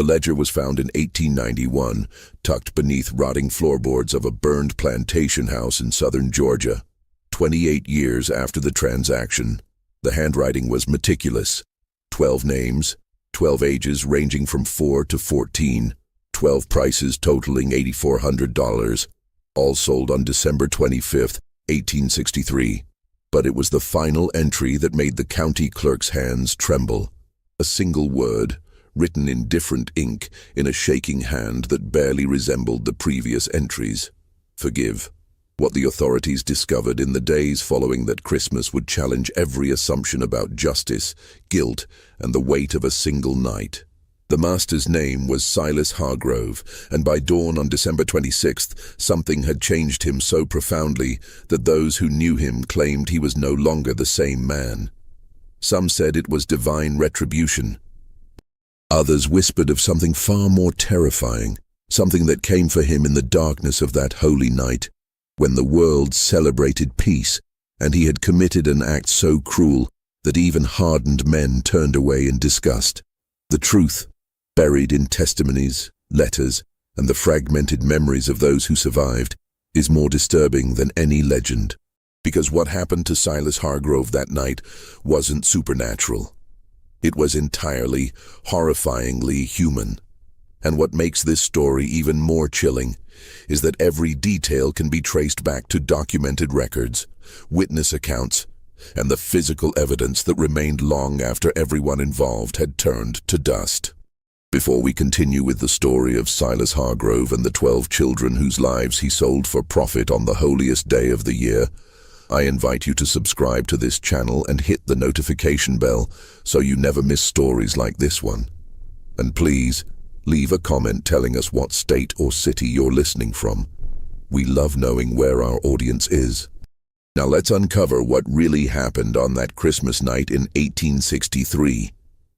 The ledger was found in 1891, tucked beneath rotting floorboards of a burned plantation house in southern Georgia. 28 years after the transaction, the handwriting was meticulous. 12 names, 12 ages ranging from 4 to 14, 12 prices totaling $8,400, all sold on December 25, 1863. But it was the final entry that made the county clerk's hands tremble. A single word, written in different ink, in a shaking hand that barely resembled the previous entries. Forgive. What the authorities discovered in the days following that Christmas would challenge every assumption about justice, guilt, and the weight of a single night. The master's name was Silas Hargrove, and by dawn on December 26th, something had changed him so profoundly that those who knew him claimed he was no longer the same man. Some said it was divine retribution. Others whispered of something far more terrifying, something that came for him in the darkness of that holy night, when the world celebrated peace, and he had committed an act so cruel that even hardened men turned away in disgust. The truth, buried in testimonies, letters, and the fragmented memories of those who survived, is more disturbing than any legend. Because what happened to Silas Hargrove that night wasn't supernatural. It was entirely, horrifyingly human. And what makes this story even more chilling is that every detail can be traced back to documented records, witness accounts, and the physical evidence that remained long after everyone involved had turned to dust. Before we continue with the story of Silas Hargrove and the 12 children whose lives he sold for profit on the holiest day of the year, I invite you to subscribe to this channel and hit the notification bell so you never miss stories like this one. And please, leave a comment telling us what state or city you're listening from. We love knowing where our audience is. Now let's uncover what really happened on that Christmas night in 1863.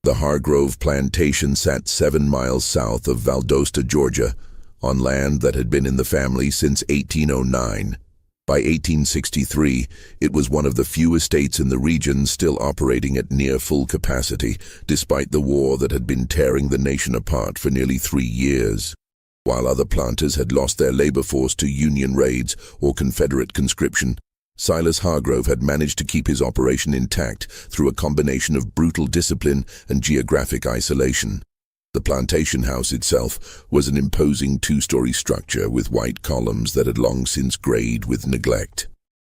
The Hargrove plantation sat 7 miles south of Valdosta, Georgia, on land that had been in the family since 1809. By 1863, it was one of the few estates in the region still operating at near full capacity, despite the war that had been tearing the nation apart for nearly 3 years. While other planters had lost their labor force to Union raids or Confederate conscription, Silas Hargrove had managed to keep his operation intact through a combination of brutal discipline and geographic isolation. The plantation house itself was an imposing 2-story structure with white columns that had long since grayed with neglect.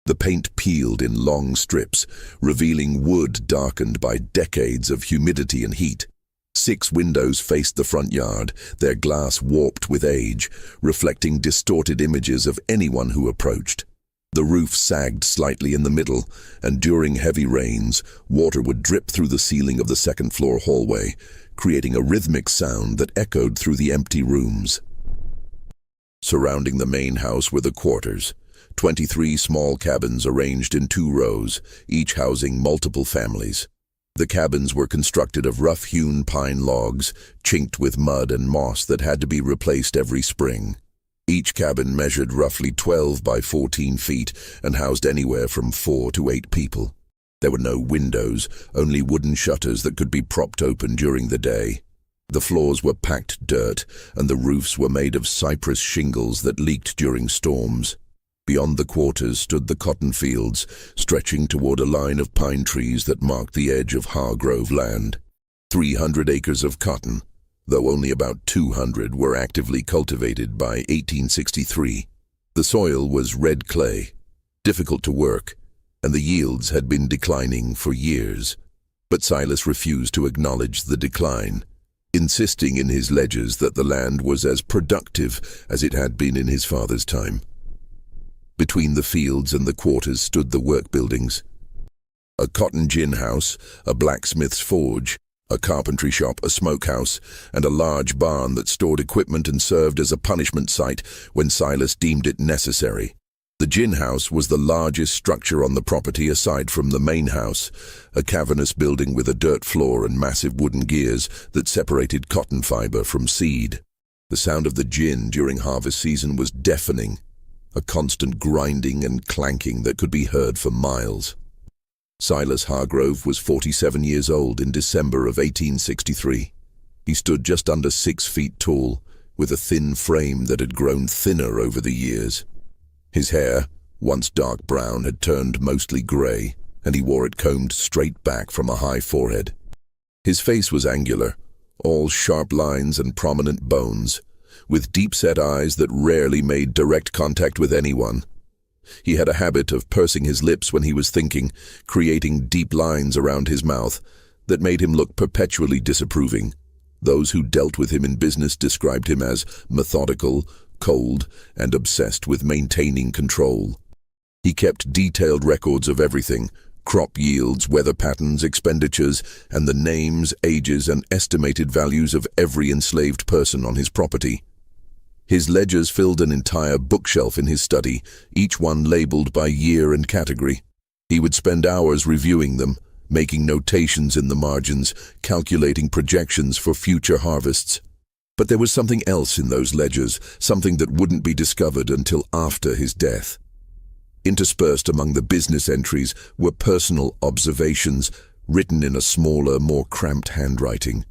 The paint peeled in long strips, revealing wood darkened by decades of humidity and heat. 6 windows faced the front yard, their glass warped with age, reflecting distorted images of anyone who approached. The roof sagged slightly in the middle, and during heavy rains, water would drip through the ceiling of the second-floor hallway, creating a rhythmic sound that echoed through the empty rooms. Surrounding the main house were the quarters, 23 small cabins arranged in 2 rows, each housing multiple families. The cabins were constructed of rough-hewn pine logs, chinked with mud and moss that had to be replaced every spring. Each cabin measured roughly 12 by 14 feet and housed anywhere from 4 to 8 people. There were no windows, only wooden shutters that could be propped open during the day. The floors were packed dirt, and the roofs were made of cypress shingles that leaked during storms. Beyond the quarters stood the cotton fields, stretching toward a line of pine trees that marked the edge of Hargrove land. 300 acres of cotton, though only about 200 were actively cultivated by 1863. The soil was red clay, difficult to work, and the yields had been declining for years. But Silas refused to acknowledge the decline, insisting in his ledgers that the land was as productive as it had been in his father's time. Between the fields and the quarters stood the work buildings. A cotton gin house, a blacksmith's forge, a carpentry shop, a smokehouse, and a large barn that stored equipment and served as a punishment site when Silas deemed it necessary. The gin house was the largest structure on the property aside from the main house, a cavernous building with a dirt floor and massive wooden gears that separated cotton fiber from seed. The sound of the gin during harvest season was deafening, a constant grinding and clanking that could be heard for miles. Silas Hargrove was 47 years old in December of 1863. He stood just under 6 feet tall, with a thin frame that had grown thinner over the years. His hair, once dark brown, had turned mostly grey, and he wore it combed straight back from a high forehead. His face was angular, all sharp lines and prominent bones, with deep-set eyes that rarely made direct contact with anyone. He had a habit of pursing his lips when he was thinking, creating deep lines around his mouth that made him look perpetually disapproving. Those who dealt with him in business described him as methodical, cold, and obsessed with maintaining control. He kept detailed records of everything: crop yields, weather patterns, expenditures, and the names, ages, and estimated values of every enslaved person on his property. His ledgers filled an entire bookshelf in his study, each one labeled by year and category. He would spend hours reviewing them, making notations in the margins, calculating projections for future harvests. But there was something else in those ledgers, something that wouldn't be discovered until after his death. Interspersed among the business entries were personal observations, written in a smaller, more cramped handwriting.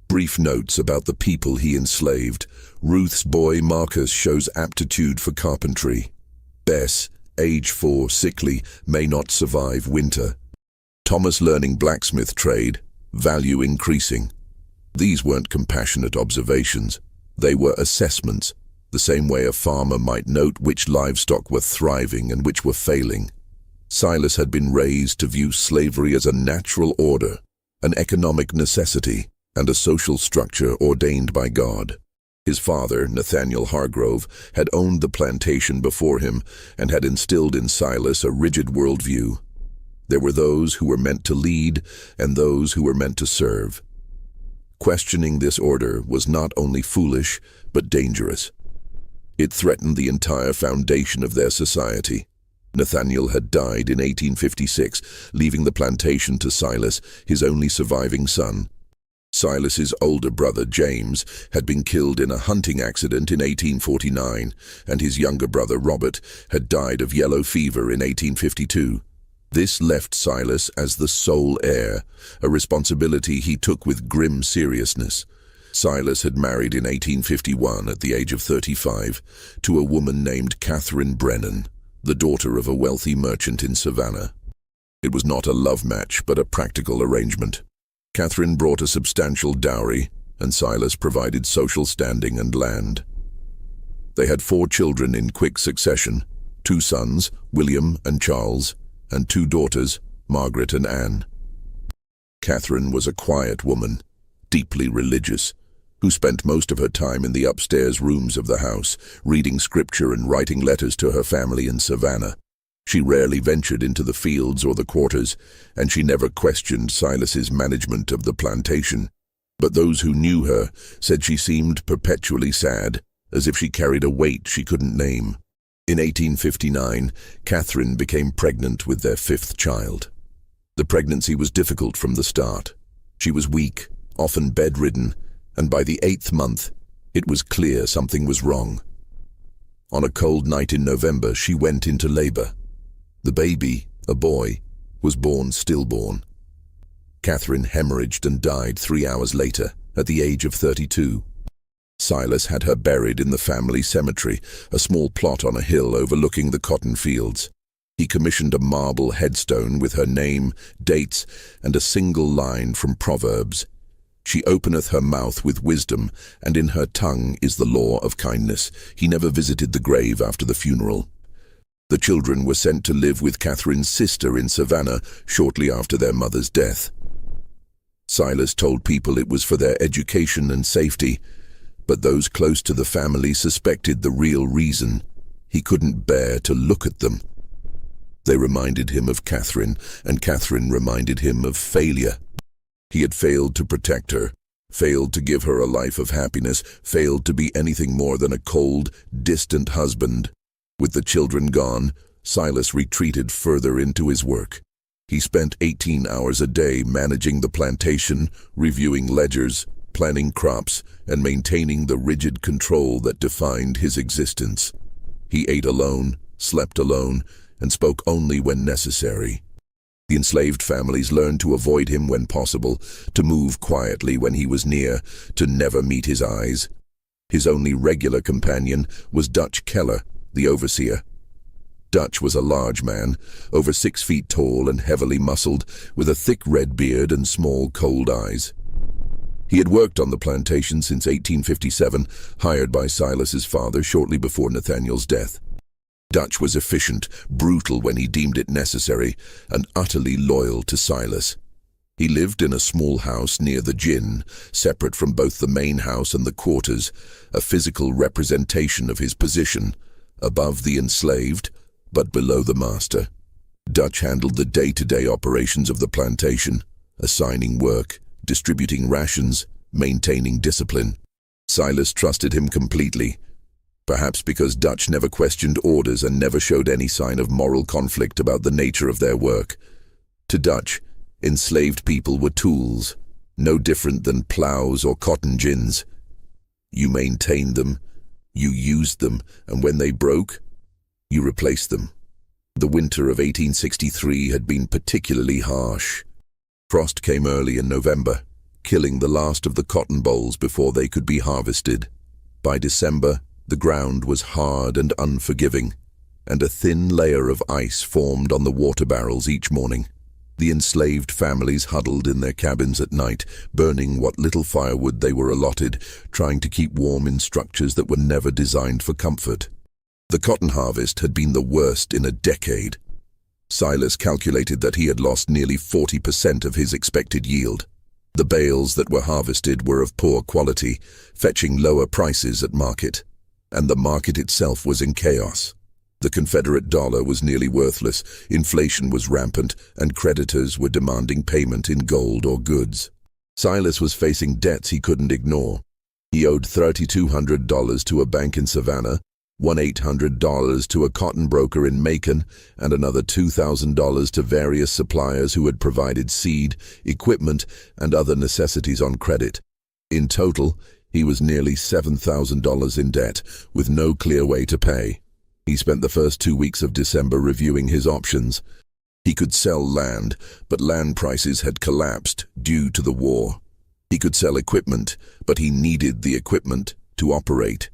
Brief notes about the people he enslaved. Ruth's boy Marcus shows aptitude for carpentry. Bess, age 4, sickly, may not survive winter. Thomas learning blacksmith trade, value increasing. These weren't compassionate observations. They were assessments, the same way a farmer might note which livestock were thriving and which were failing. Silas had been raised to view slavery as a natural order, an economic necessity, and a social structure ordained by God. His father, Nathaniel Hargrove, had owned the plantation before him and had instilled in Silas a rigid worldview. There were those who were meant to lead and those who were meant to serve. Questioning this order was not only foolish, but dangerous. It threatened the entire foundation of their society. Nathaniel had died in 1856, leaving the plantation to Silas, his only surviving son. Silas's older brother, James, had been killed in a hunting accident in 1849, and his younger brother, Robert, had died of yellow fever in 1852. This left Silas as the sole heir, a responsibility he took with grim seriousness. Silas had married in 1851 at the age of 35 to a woman named Catherine Brennan, the daughter of a wealthy merchant in Savannah. It was not a love match, but a practical arrangement. Catherine brought a substantial dowry, and Silas provided social standing and land. They had 4 children in quick succession: 2 sons, William and Charles, and 2 daughters, Margaret and Anne. Catherine was a quiet woman, deeply religious, who spent most of her time in the upstairs rooms of the house, reading scripture and writing letters to her family in Savannah. She rarely ventured into the fields or the quarters, and she never questioned Silas's management of the plantation. But those who knew her said she seemed perpetually sad, as if she carried a weight she couldn't name. In 1859, Catherine became pregnant with their 5th child. The pregnancy was difficult from the start. She was weak, often bedridden, and by the 8th month, it was clear something was wrong. On a cold night in November, she went into labor. The baby, a boy, was born stillborn. Catherine hemorrhaged and died 3 hours later, at the age of 32. Silas had her buried in the family cemetery, a small plot on a hill overlooking the cotton fields. He commissioned a marble headstone with her name, dates, and a single line from Proverbs. She openeth her mouth with wisdom, and in her tongue is the law of kindness. He never visited the grave after the funeral. The children were sent to live with Catherine's sister in Savannah shortly after their mother's death. Silas told people it was for their education and safety, but those close to the family suspected the real reason. He couldn't bear to look at them. They reminded him of Catherine, and Catherine reminded him of failure. He had failed to protect her, failed to give her a life of happiness, failed to be anything more than a cold, distant husband. With the children gone, Silas retreated further into his work. He spent 18 hours a day managing the plantation, reviewing ledgers, planning crops, and maintaining the rigid control that defined his existence. He ate alone, slept alone, and spoke only when necessary. The enslaved families learned to avoid him when possible, to move quietly when he was near, to never meet his eyes. His only regular companion was Dutch Keller, the overseer. Dutch was a large man, over 6 feet tall and heavily muscled, with a thick red beard and small, cold eyes. He had worked on the plantation since 1857, hired by Silas's father shortly before Nathaniel's death. Dutch was efficient, brutal when he deemed it necessary, and utterly loyal to Silas. He lived in a small house near the gin, separate from both the main house and the quarters, a physical representation of his position, above the enslaved, but below the master. Dutch handled the day-to-day operations of the plantation, assigning work, distributing rations, maintaining discipline. Silas trusted him completely, perhaps because Dutch never questioned orders and never showed any sign of moral conflict about the nature of their work. To Dutch, enslaved people were tools, no different than plows or cotton gins. You maintained them, you used them, and when they broke, you replaced them. The winter of 1863 had been particularly harsh. Frost came early in November, killing the last of the cotton bolls before they could be harvested. By December, the ground was hard and unforgiving, and a thin layer of ice formed on the water barrels each morning. The enslaved families huddled in their cabins at night, burning what little firewood they were allotted, trying to keep warm in structures that were never designed for comfort. The cotton harvest had been the worst in a decade. Silas calculated that he had lost nearly 40% of his expected yield. The bales that were harvested were of poor quality, fetching lower prices at market, and the market itself was in chaos. The Confederate dollar was nearly worthless, inflation was rampant, and creditors were demanding payment in gold or goods. Silas was facing debts he couldn't ignore. He owed $3,200 to a bank in Savannah, $1,800 to a cotton broker in Macon, and another $2,000 to various suppliers who had provided seed, equipment, and other necessities on credit. In total, he was nearly $7,000 in debt, with no clear way to pay. He spent the first 2 weeks of December reviewing his options. He could sell land, but land prices had collapsed due to the war. He could sell equipment, but he needed the equipment to operate.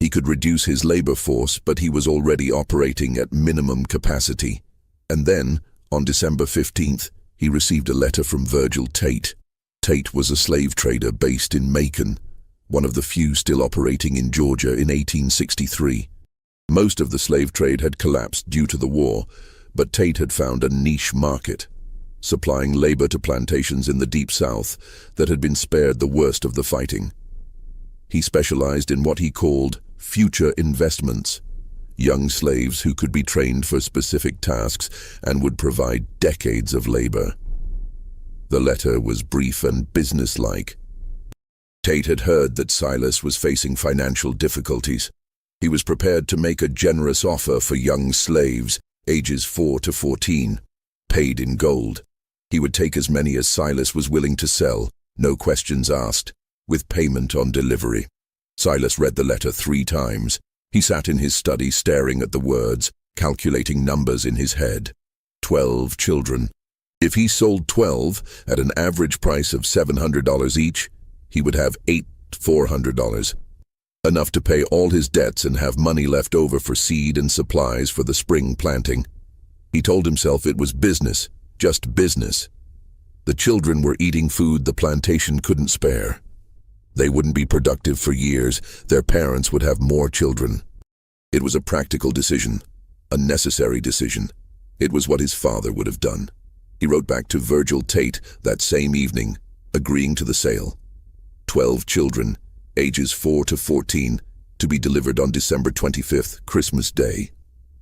He could reduce his labor force, but he was already operating at minimum capacity. And then, on December 15th, he received a letter from Virgil Tate. Tate was a slave trader based in Macon, one of the few still operating in Georgia in 1863. Most of the slave trade had collapsed due to the war, but Tate had found a niche market, supplying labor to plantations in the Deep South that had been spared the worst of the fighting. He specialized in what he called future investments, young slaves who could be trained for specific tasks and would provide decades of labor. The letter was brief and businesslike. Tate had heard that Silas was facing financial difficulties. He was prepared to make a generous offer for young slaves, ages 4 to 14, paid in gold. He would take as many as Silas was willing to sell, no questions asked, with payment on delivery. Silas read the letter 3 times. He sat in his study staring at the words, calculating numbers in his head. 12 children. If he sold 12 at an average price of $700 each, he would have $8,400. Enough to pay all his debts and have money left over for seed and supplies for the spring planting. He told himself it was business, just business. The children were eating food the plantation couldn't spare. They wouldn't be productive for years. Their parents would have more children. It was a practical decision, a necessary decision. It was what his father would have done. He wrote back to Virgil Tate that same evening, agreeing to the sale. 12 children, ages 4 to 14, to be delivered on December 25th, Christmas Day.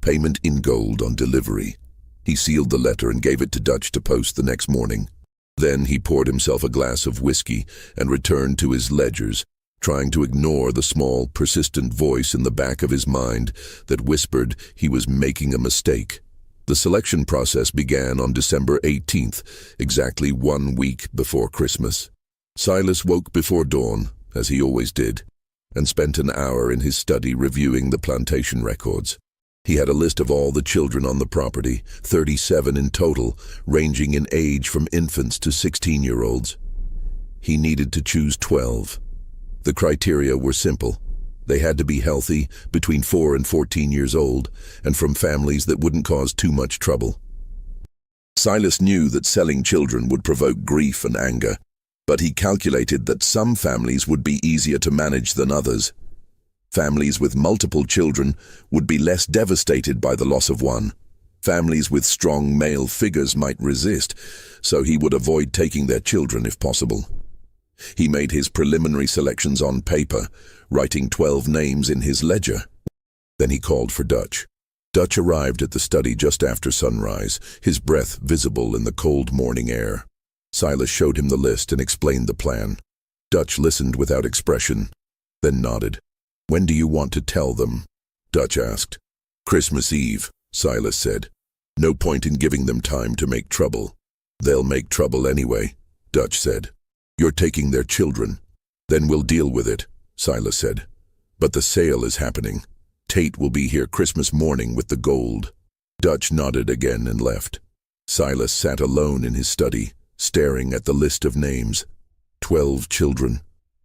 Payment in gold on delivery. He sealed the letter and gave it to Dutch to post the next morning. Then he poured himself a glass of whiskey and returned to his ledgers, trying to ignore the small, persistent voice in the back of his mind that whispered he was making a mistake. The selection process began on December 18th, exactly 1 week before Christmas. Silas woke before dawn, as he always did, and spent an hour in his study reviewing the plantation records. He had a list of all the children on the property, 37 in total, ranging in age from infants to 16-year-olds. He needed to choose 12. The criteria were simple. They had to be healthy, between 4 and 14 years old, and from families that wouldn't cause too much trouble. Silas knew that selling children would provoke grief and anger, but he calculated that some families would be easier to manage than others. Families with multiple children would be less devastated by the loss of one. Families with strong male figures might resist, so he would avoid taking their children if possible. He made his preliminary selections on paper, writing 12 names in his ledger. Then he called for Dutch. Dutch arrived at the study just after sunrise, his breath visible in the cold morning air. Silas showed him the list and explained the plan. Dutch listened without expression, then nodded. "When do you want to tell them?" Dutch asked. "Christmas Eve," Silas said. "No point in giving them time to make trouble." "They'll make trouble anyway," Dutch said. "You're taking their children." "Then we'll deal with it," Silas said. "But the sale is happening. Tate will be here Christmas morning with the gold." Dutch nodded again and left. Silas sat alone in his study, staring at the list of names. 12 children.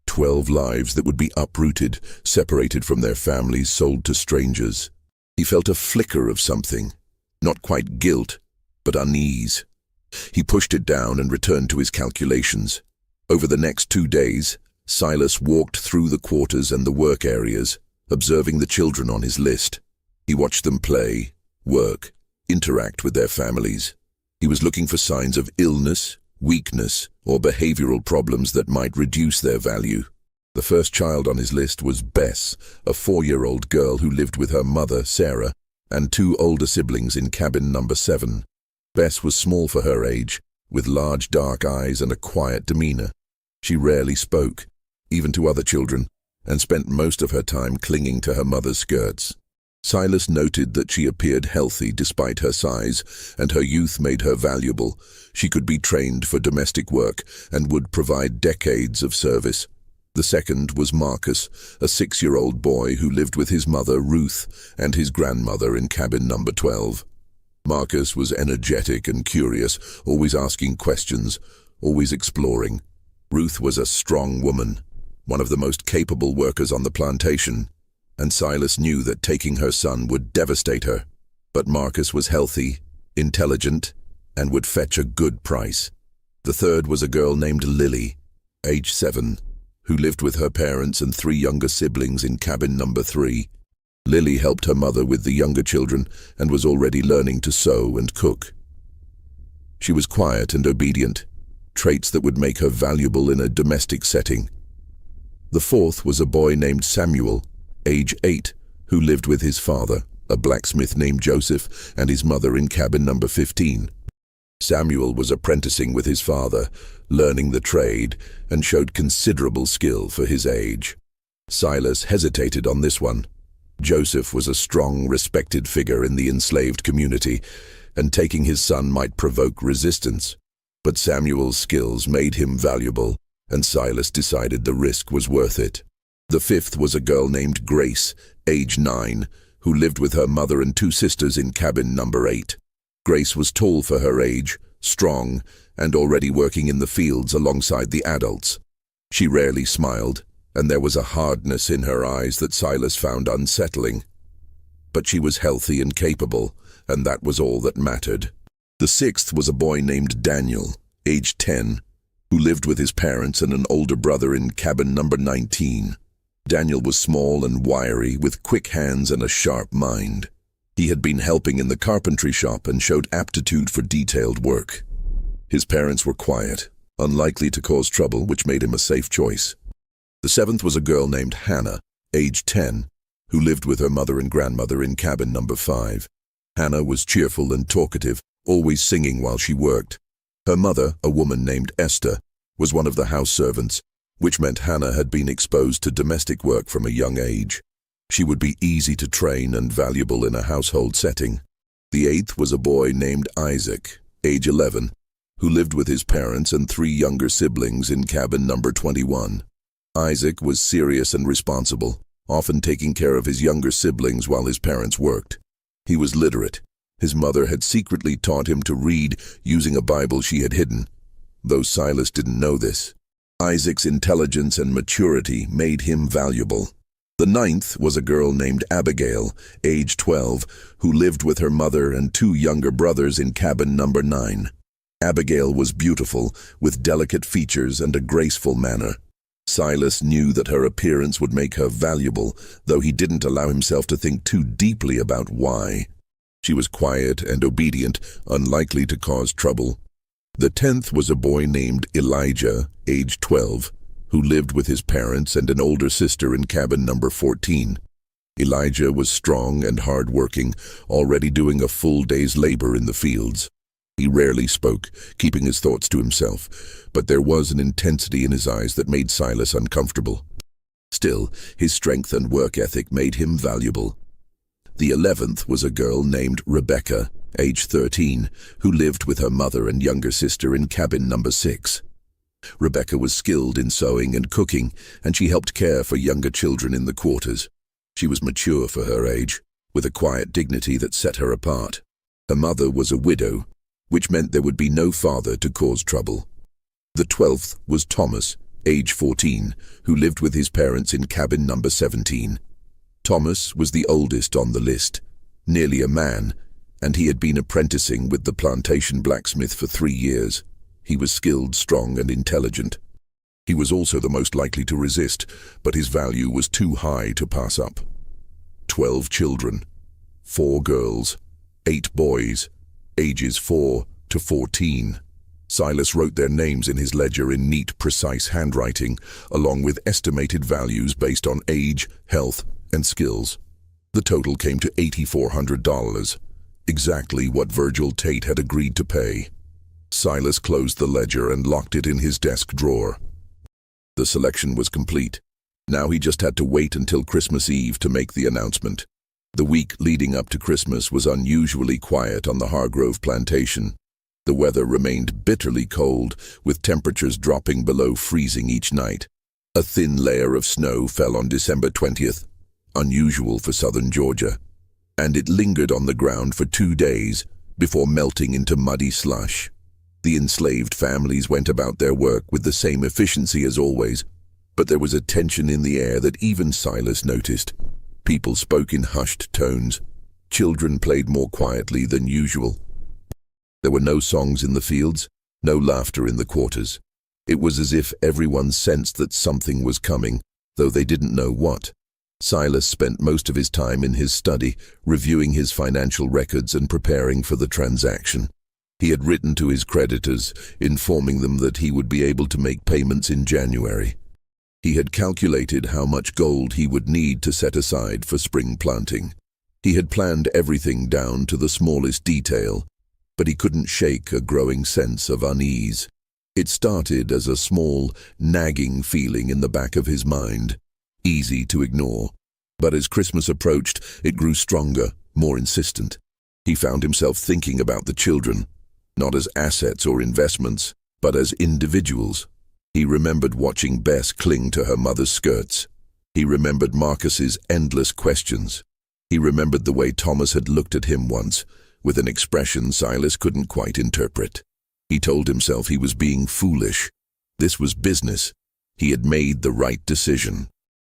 12 lives that would be uprooted, separated from their families, sold to strangers. He felt a flicker of something, not quite guilt, but unease. He pushed it down and returned to his calculations. Over the next 2 days, Silas walked through the quarters and the work areas, observing the children on his list. He watched them play, work, interact with their families. He was looking for signs of illness, weakness, or behavioral problems that might reduce their value. The first child on his list was Bess, a 4-year-old girl who lived with her mother, Sarah, and 2 older siblings in cabin number 7. Bess was small for her age, with large dark eyes and a quiet demeanor. She rarely spoke, even to other children, and spent most of her time clinging to her mother's skirts. Silas noted that she appeared healthy despite her size, and her youth made her valuable. She could be trained for domestic work and would provide decades of service. The second was Marcus, a 6-year-old boy who lived with his mother, Ruth, and his grandmother in cabin number 12. Marcus was energetic and curious, always asking questions, always exploring. Ruth was a strong woman, one of the most capable workers on the plantation, and Silas knew that taking her son would devastate her. But Marcus was healthy, intelligent, and would fetch a good price. The third was a girl named Lily, age 7, who lived with her parents and 3 younger siblings in cabin number 3. Lily helped her mother with the younger children and was already learning to sew and cook. She was quiet and obedient, traits that would make her valuable in a domestic setting. The fourth was a boy named Samuel, age 8, who lived with his father, a blacksmith named Joseph, and his mother in cabin number 15. Samuel was apprenticing with his father, learning the trade, and showed considerable skill for his age. Silas hesitated on this one. Joseph was a strong, respected figure in the enslaved community, and taking his son might provoke resistance. But Samuel's skills made him valuable, and Silas decided the risk was worth it. The fifth was a girl named Grace, age 9, who lived with her mother and 2 sisters in cabin number 8. Grace was tall for her age, strong, and already working in the fields alongside the adults. She rarely smiled, and there was a hardness in her eyes that Silas found unsettling. But she was healthy and capable, and that was all that mattered. The sixth was a boy named Daniel, age 10, who lived with his parents and an older brother in cabin number 19. Daniel was small and wiry, with quick hands and a sharp mind. He had been helping in the carpentry shop and showed aptitude for detailed work. His parents were quiet, unlikely to cause trouble, which made him a safe choice. The seventh was a girl named Hannah, age 10, who lived with her mother and grandmother in cabin number 5. Hannah was cheerful and talkative, always singing while she worked. Her mother, a woman named Esther, was one of the house servants, which meant Hannah had been exposed to domestic work from a young age. She would be easy to train and valuable in a household setting. The eighth was a boy named Isaac, age 11, who lived with his parents and 3 younger siblings in cabin number 21. Isaac was serious and responsible, often taking care of his younger siblings while his parents worked. He was literate. His mother had secretly taught him to read using a Bible she had hidden, though Silas didn't know this. Isaac's intelligence and maturity made him valuable. The ninth was a girl named Abigail, age 12, who lived with her mother and two younger brothers in cabin number 9. Abigail was beautiful, with delicate features and a graceful manner. Silas knew that her appearance would make her valuable, though he didn't allow himself to think too deeply about why. She was quiet and obedient, unlikely to cause trouble. The 10th was a boy named Elijah, age 12, who lived with his parents and an older sister in cabin number 14. Elijah was strong and hard-working, already doing a full day's labor in the fields. He rarely spoke, keeping his thoughts to himself, but there was an intensity in his eyes that made Silas uncomfortable. Still, his strength and work ethic made him valuable. The 11th was a girl named Rebecca, age 13, who lived with her mother and younger sister in cabin number 6. Rebecca was skilled in sewing and cooking, and she helped care for younger children in the quarters. She was mature for her age, with a quiet dignity that set her apart. Her mother was a widow, which meant there would be no father to cause trouble. The 12th was Thomas, age 14, who lived with his parents in cabin number 17. Thomas was the oldest on the list, nearly a man, and he had been apprenticing with the plantation blacksmith for 3 years. He was skilled, strong, and intelligent. He was also the most likely to resist, but his value was too high to pass up. 12 children, 4 girls, 8 boys, ages 4 to 14. Silas wrote their names in his ledger in neat, precise handwriting, along with estimated values based on age, health, and skills. The total came to $8,400, exactly what Virgil Tate had agreed to pay. Silas closed the ledger and locked it in his desk drawer. The selection was complete. Now he just had to wait until Christmas Eve to make the announcement. The week leading up to Christmas was unusually quiet on the Hargrove plantation. The weather remained bitterly cold, with temperatures dropping below freezing each night. A thin layer of snow fell on December 20th, unusual for southern Georgia, and it lingered on the ground for 2 days before melting into muddy slush. The enslaved families went about their work with the same efficiency as always, but there was a tension in the air that even Silas noticed. People spoke in hushed tones. Children played more quietly than usual. There were no songs in the fields, no laughter in the quarters. It was as if everyone sensed that something was coming, though they didn't know what. Silas spent most of his time in his study, reviewing his financial records and preparing for the transaction. He had written to his creditors, informing them that he would be able to make payments in January. He had calculated how much gold he would need to set aside for spring planting. He had planned everything down to the smallest detail, but he couldn't shake a growing sense of unease. It started as a small, nagging feeling in the back of his mind, easy to ignore. But as Christmas approached, it grew stronger, more insistent. He found himself thinking about the children, not as assets or investments, but as individuals. He remembered watching Bess cling to her mother's skirts. He remembered Marcus's endless questions. He remembered the way Thomas had looked at him once, with an expression Silas couldn't quite interpret. He told himself he was being foolish. This was business. He had made the right decision.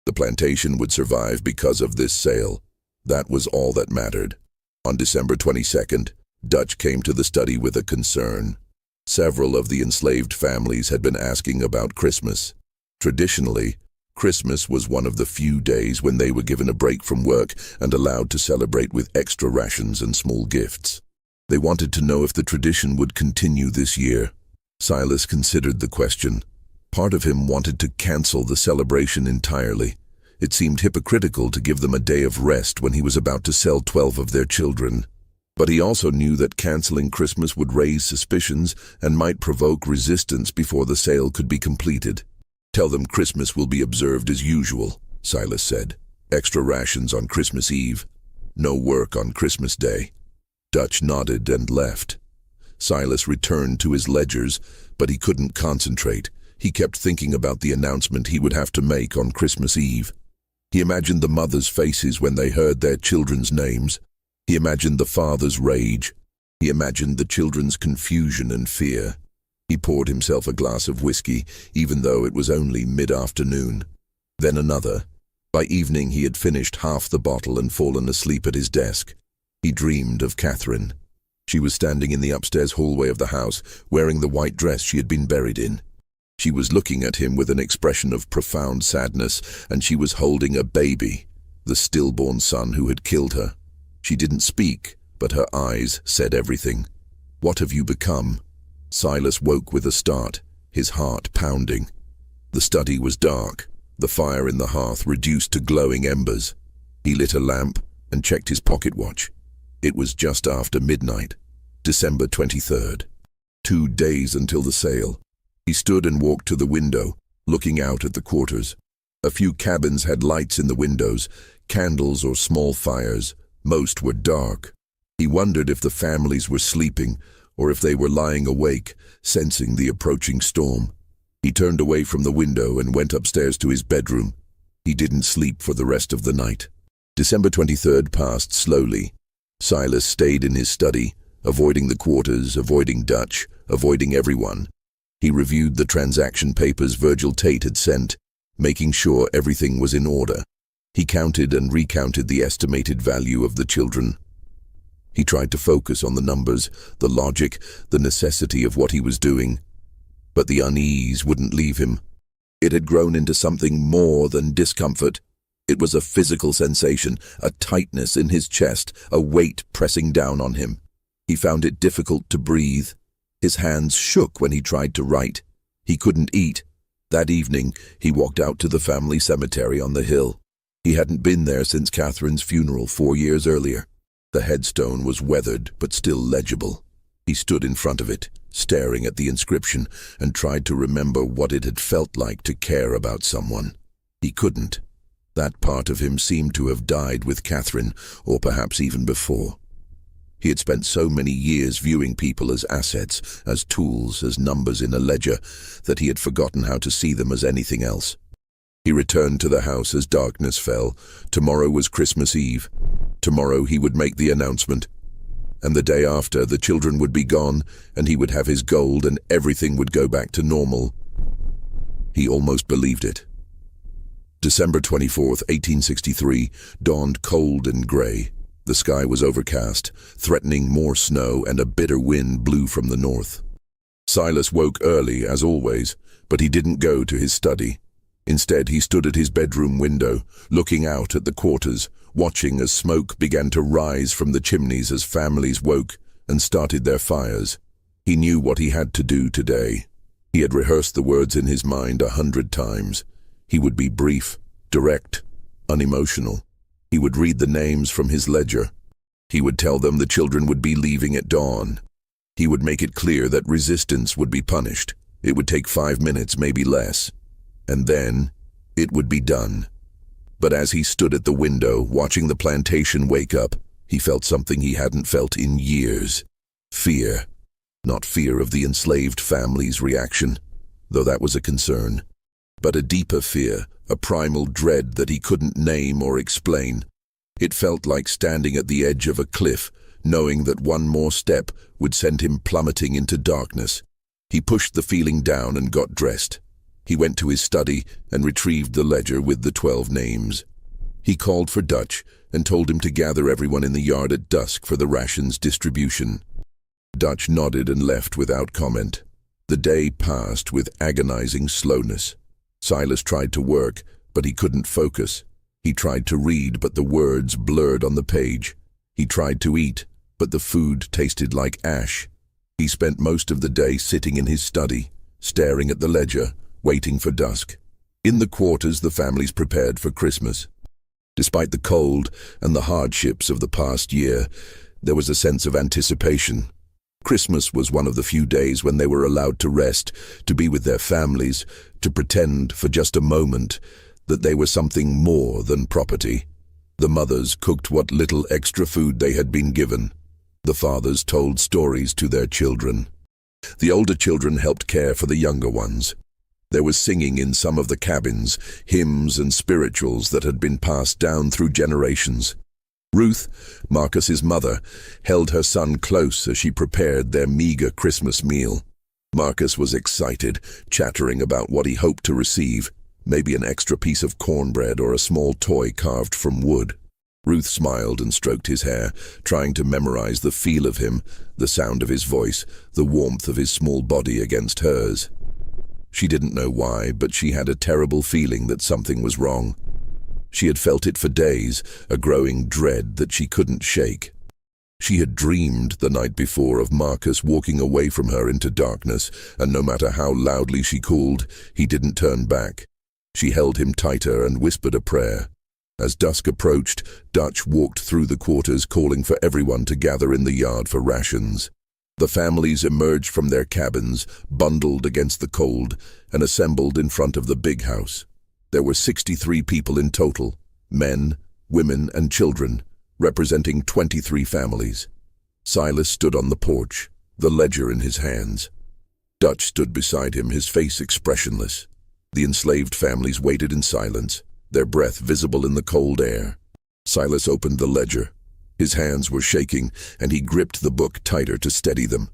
The plantation would survive because of this sale. That was all that mattered. On December 22nd, Dutch came to the study with a concern. Several of the enslaved families had been asking about Christmas. Traditionally, Christmas was one of the few days when they were given a break from work and allowed to celebrate with extra rations and small gifts. They wanted to know if the tradition would continue this year. Silas considered the question. Part of him wanted to cancel the celebration entirely. It seemed hypocritical to give them a day of rest when he was about to sell 12 of their children. But he also knew that canceling Christmas would raise suspicions and might provoke resistance before the sale could be completed. "Tell them Christmas will be observed as usual," Silas said. "Extra rations on Christmas Eve. No work on Christmas Day." Dutch nodded and left. Silas returned to his ledgers, but he couldn't concentrate. He kept thinking about the announcement he would have to make on Christmas Eve. He imagined the mothers' faces when they heard their children's names. He imagined the father's rage. He imagined the children's confusion and fear. He poured himself a glass of whiskey, even though it was only mid-afternoon. Then another. By evening he had finished half the bottle and fallen asleep at his desk. He dreamed of Catherine. She was standing in the upstairs hallway of the house, wearing the white dress she had been buried in. She was looking at him with an expression of profound sadness, and she was holding a baby, the stillborn son who had killed her. She didn't speak, but her eyes said everything. "What have you become?" Silas woke with a start, his heart pounding. The study was dark, the fire in the hearth reduced to glowing embers. He lit a lamp and checked his pocket watch. It was just after midnight, December 23rd. 2 days until the sale. He stood and walked to the window, looking out at the quarters. A few cabins had lights in the windows, candles or small fires. Most were dark. He wondered if the families were sleeping, or if they were lying awake, sensing the approaching storm. He turned away from the window and went upstairs to his bedroom. He didn't sleep for the rest of the night. December 23rd passed slowly. Silas stayed in his study, avoiding the quarters, avoiding Dutch, avoiding everyone. He reviewed the transaction papers Virgil Tate had sent, making sure everything was in order. He counted and recounted the estimated value of the children. He tried to focus on the numbers, the logic, the necessity of what he was doing. But the unease wouldn't leave him. It had grown into something more than discomfort. It was a physical sensation, a tightness in his chest, a weight pressing down on him. He found it difficult to breathe. His hands shook when he tried to write. He couldn't eat. That evening, he walked out to the family cemetery on the hill. He hadn't been there since Catherine's funeral 4 years earlier. The headstone was weathered but still legible. He stood in front of it, staring at the inscription, and tried to remember what it had felt like to care about someone. He couldn't. That part of him seemed to have died with Catherine, or perhaps even before. He had spent so many years viewing people as assets, as tools, as numbers in a ledger, that he had forgotten how to see them as anything else. He returned to the house as darkness fell. Tomorrow was Christmas Eve. Tomorrow he would make the announcement. And the day after, the children would be gone, and he would have his gold, and everything would go back to normal. He almost believed it. December 24th, 1863, dawned cold and grey. The sky was overcast, threatening more snow, and a bitter wind blew from the north. Silas woke early, as always, but he didn't go to his study. Instead, he stood at his bedroom window, looking out at the quarters, watching as smoke began to rise from the chimneys as families woke and started their fires. He knew what he had to do today. He had rehearsed the words in his mind 100 times. He would be brief, direct, unemotional. He would read the names from his ledger. He would tell them the children would be leaving at dawn. He would make it clear that resistance would be punished. It would take 5 minutes, maybe less. And then, it would be done. But as he stood at the window, watching the plantation wake up, he felt something he hadn't felt in years. Fear. Not fear of the enslaved family's reaction, though that was a concern, but a deeper fear, a primal dread that he couldn't name or explain. It felt like standing at the edge of a cliff, knowing that one more step would send him plummeting into darkness. He pushed the feeling down and got dressed. He went to his study and retrieved the ledger with the 12 names. He called for Dutch and told him to gather everyone in the yard at dusk for the rations distribution. Dutch nodded and left without comment. The day passed with agonizing slowness. Silas tried to work, but he couldn't focus. He tried to read, but the words blurred on the page. He tried to eat, but the food tasted like ash. He spent most of the day sitting in his study, staring at the ledger, waiting for dusk. In the quarters, the families prepared for Christmas. Despite the cold and the hardships of the past year, there was a sense of anticipation. Christmas was one of the few days when they were allowed to rest, to be with their families, to pretend for just a moment that they were something more than property. The mothers cooked what little extra food they had been given. The fathers told stories to their children. The older children helped care for the younger ones. There was singing in some of the cabins, hymns and spirituals that had been passed down through generations. Ruth, Marcus's mother, held her son close as she prepared their meager Christmas meal. Marcus was excited, chattering about what he hoped to receive, maybe an extra piece of cornbread or a small toy carved from wood. Ruth smiled and stroked his hair, trying to memorize the feel of him, the sound of his voice, the warmth of his small body against hers. She didn't know why, but she had a terrible feeling that something was wrong. She had felt it for days, a growing dread that she couldn't shake. She had dreamed the night before of Marcus walking away from her into darkness, and no matter how loudly she called, he didn't turn back. She held him tighter and whispered a prayer. As dusk approached, Dutch walked through the quarters calling for everyone to gather in the yard for rations. The families emerged from their cabins, bundled against the cold, and assembled in front of the big house. There were 63 people in total, men, women, and children, representing 23 families. Silas stood on the porch, the ledger in his hands. Dutch stood beside him, his face expressionless. The enslaved families waited in silence, their breath visible in the cold air. Silas opened the ledger. His hands were shaking, and he gripped the book tighter to steady them.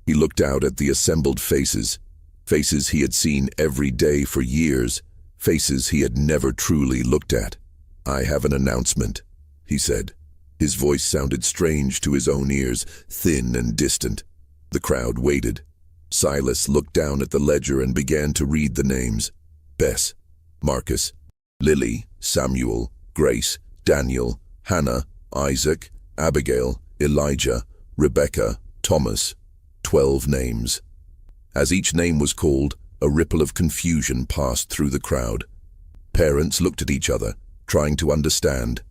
He looked out at the assembled faces, faces he had seen every day for years, faces he had never truly looked at. "I have an announcement," he said. His voice sounded strange to his own ears, thin and distant. The crowd waited. Silas looked down at the ledger and began to read the names. Bess, Marcus, Lily, Samuel, Grace, Daniel, Hannah, Isaac, Abigail, Elijah, Rebecca, Thomas. 12 names. As each name was called, a ripple of confusion passed through the crowd. Parents looked at each other, trying to understand.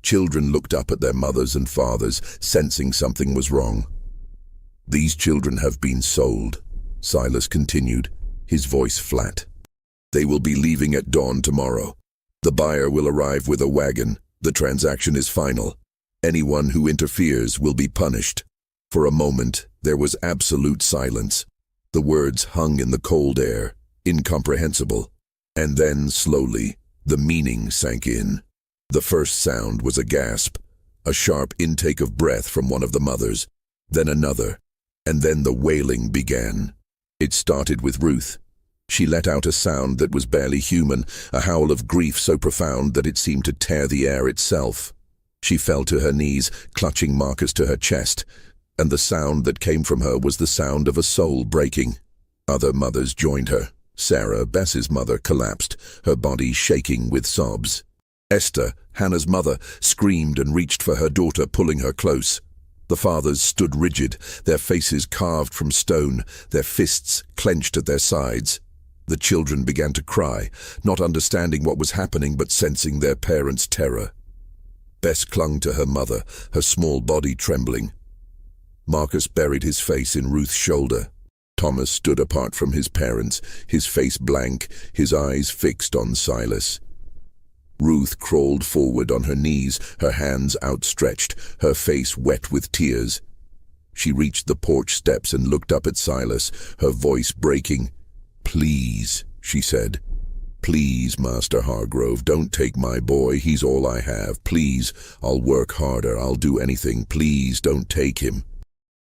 Children looked up at their mothers and fathers, sensing something was wrong. "These children have been sold," Silas continued, his voice flat. "They will be leaving at dawn tomorrow. The buyer will arrive with a wagon. The transaction is final. Anyone who interferes will be punished." For a moment, there was absolute silence. The words hung in the cold air, incomprehensible. And then, slowly, the meaning sank in. The first sound was a gasp, a sharp intake of breath from one of the mothers, then another, and then the wailing began. It started with Ruth. She let out a sound that was barely human, a howl of grief so profound that it seemed to tear the air itself. She fell to her knees, clutching Marcus to her chest, and the sound that came from her was the sound of a soul breaking. Other mothers joined her. Sarah, Bess's mother, collapsed, her body shaking with sobs. Esther, Hannah's mother, screamed and reached for her daughter, pulling her close. The fathers stood rigid, their faces carved from stone, their fists clenched at their sides. The children began to cry, not understanding what was happening but sensing their parents' terror. Bess clung to her mother, her small body trembling. Marcus buried his face in Ruth's shoulder. Thomas stood apart from his parents, his face blank, his eyes fixed on Silas. Ruth crawled forward on her knees, her hands outstretched, her face wet with tears. She reached the porch steps and looked up at Silas, her voice breaking. "Please," she said. "Please, Master Hargrove, don't take my boy. He's all I have. Please, I'll work harder. I'll do anything. Please, don't take him."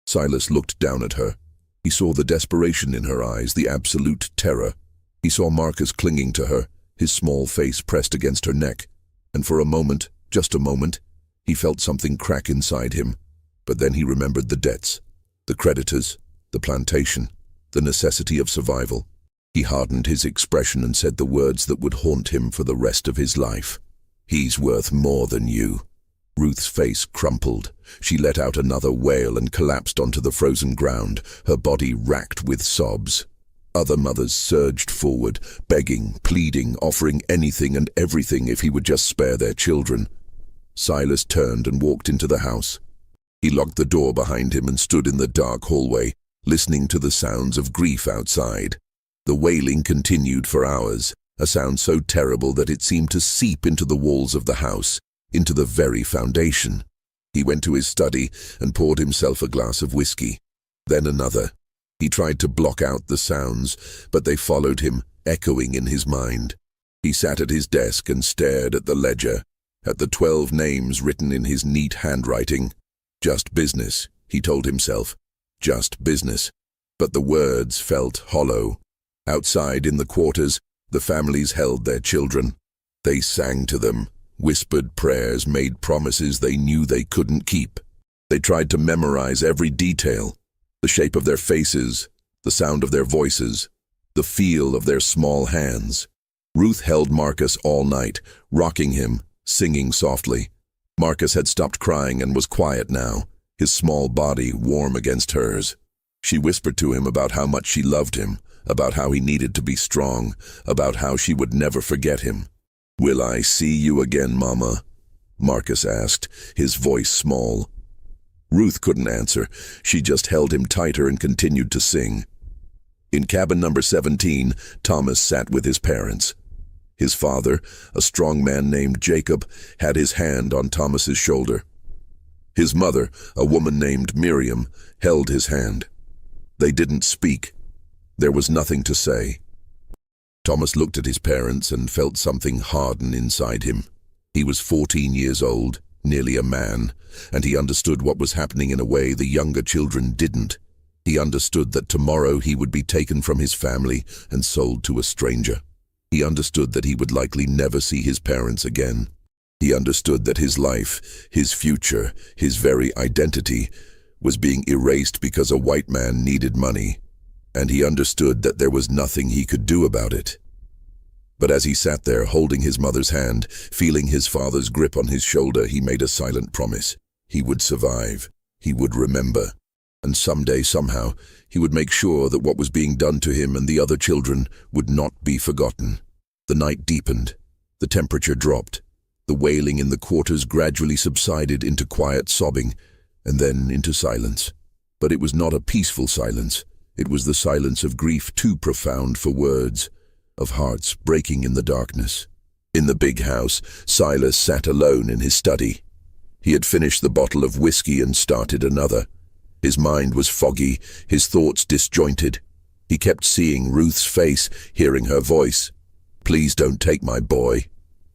Silas looked down at her. He saw the desperation in her eyes, the absolute terror. He saw Marcus clinging to her, his small face pressed against her neck, and for a moment, just a moment, he felt something crack inside him. But then he remembered the debts, the creditors, the plantation, the necessity of survival. He hardened his expression and said the words that would haunt him for the rest of his life. "He's worth more than you." Ruth's face crumpled. She let out another wail and collapsed onto the frozen ground, her body racked with sobs. Other mothers surged forward, begging, pleading, offering anything and everything if he would just spare their children. Silas turned and walked into the house. He locked the door behind him and stood in the dark hallway, listening to the sounds of grief outside. The wailing continued for hours, a sound so terrible that it seemed to seep into the walls of the house, into the very foundation. He went to his study and poured himself a glass of whiskey, then another. He tried to block out the sounds, but they followed him, echoing in his mind. He sat at his desk and stared at the ledger, at the 12 names written in his neat handwriting. Just business, he told himself. Just business. But the words felt hollow. Outside in the quarters, the families held their children. They sang to them, whispered prayers, made promises they knew they couldn't keep. They tried to memorize every detail, the shape of their faces, the sound of their voices, the feel of their small hands. Ruth held Marcus all night, rocking him, singing softly. Marcus had stopped crying and was quiet now, his small body warm against hers. She whispered to him about how much she loved him, about how he needed to be strong, about how she would never forget him. "Will I see you again, Mama?" Marcus asked, his voice small. Ruth couldn't answer. She just held him tighter and continued to sing. In cabin number 17, Thomas sat with his parents. His father, a strong man named Jacob, had his hand on Thomas's shoulder. His mother, a woman named Miriam, held his hand. They didn't speak. There was nothing to say. Thomas looked at his parents and felt something harden inside him. He was 14 years old, nearly a man, and he understood what was happening in a way the younger children didn't. He understood that tomorrow he would be taken from his family and sold to a stranger. He understood that he would likely never see his parents again. He understood that his life, his future, his very identity was being erased because a white man needed money, and he understood that there was nothing he could do about it. But as he sat there holding his mother's hand, feeling his father's grip on his shoulder, he made a silent promise. He would survive. He would remember. And someday, somehow, he would make sure that what was being done to him and the other children would not be forgotten. The night deepened. The temperature dropped. The wailing in the quarters gradually subsided into quiet sobbing, and then into silence. But it was not a peaceful silence. It was the silence of grief too profound for words, of hearts breaking in the darkness. In the big house, Silas sat alone in his study. He had finished the bottle of whiskey and started another. His mind was foggy, his thoughts disjointed. He kept seeing Ruth's face, hearing her voice. "Please don't take my boy."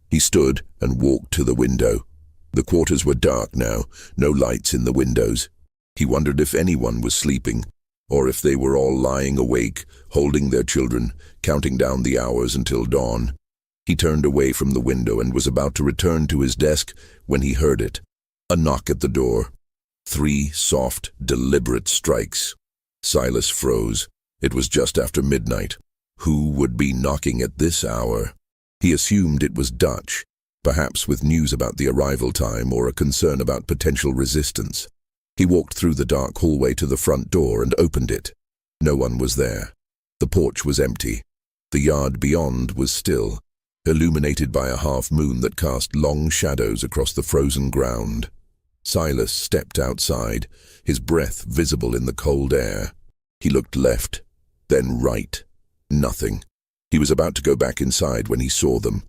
He stood and walked to the window. The quarters were dark now, no lights in the windows. He wondered if anyone was sleeping, or if they were all lying awake, holding their children, counting down the hours until dawn. He turned away from the window and was about to return to his desk when he heard it. A knock at the door. 3 soft, deliberate strikes. Silas froze. It was just after midnight. Who would be knocking at this hour? He assumed it was Dutch, perhaps with news about the arrival time or a concern about potential resistance. He walked through the dark hallway to the front door and opened it. No one was there. The porch was empty. The yard beyond was still, illuminated by a half-moon that cast long shadows across the frozen ground. Silas stepped outside, his breath visible in the cold air. He looked left, then right. Nothing. He was about to go back inside when he saw them.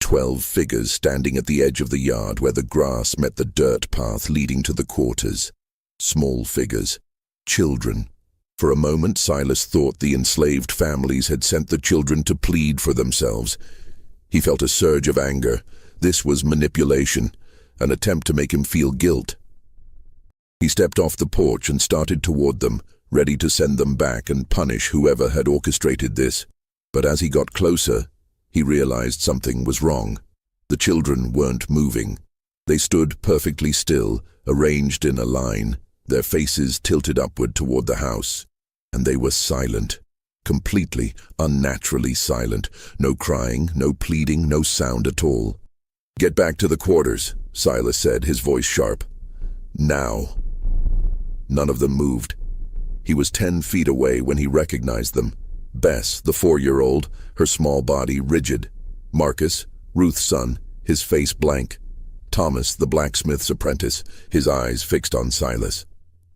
12 figures standing at the edge of the yard where the grass met the dirt path leading to the quarters. Small figures. Children. For a moment, Silas thought the enslaved families had sent the children to plead for themselves. He felt a surge of anger. This was manipulation, an attempt to make him feel guilt. He stepped off the porch and started toward them, ready to send them back and punish whoever had orchestrated this. But as he got closer, he realized something was wrong. The children weren't moving. They stood perfectly still, arranged in a line, their faces tilted upward toward the house. And they were silent. Completely, unnaturally silent. No crying, no pleading, no sound at all. "Get back to the quarters," Silas said, his voice sharp. "Now." None of them moved. He was 10 feet away when he recognized them. Bess, the 4-year-old, her small body rigid. Marcus, Ruth's son, his face blank. Thomas, the blacksmith's apprentice, his eyes fixed on Silas.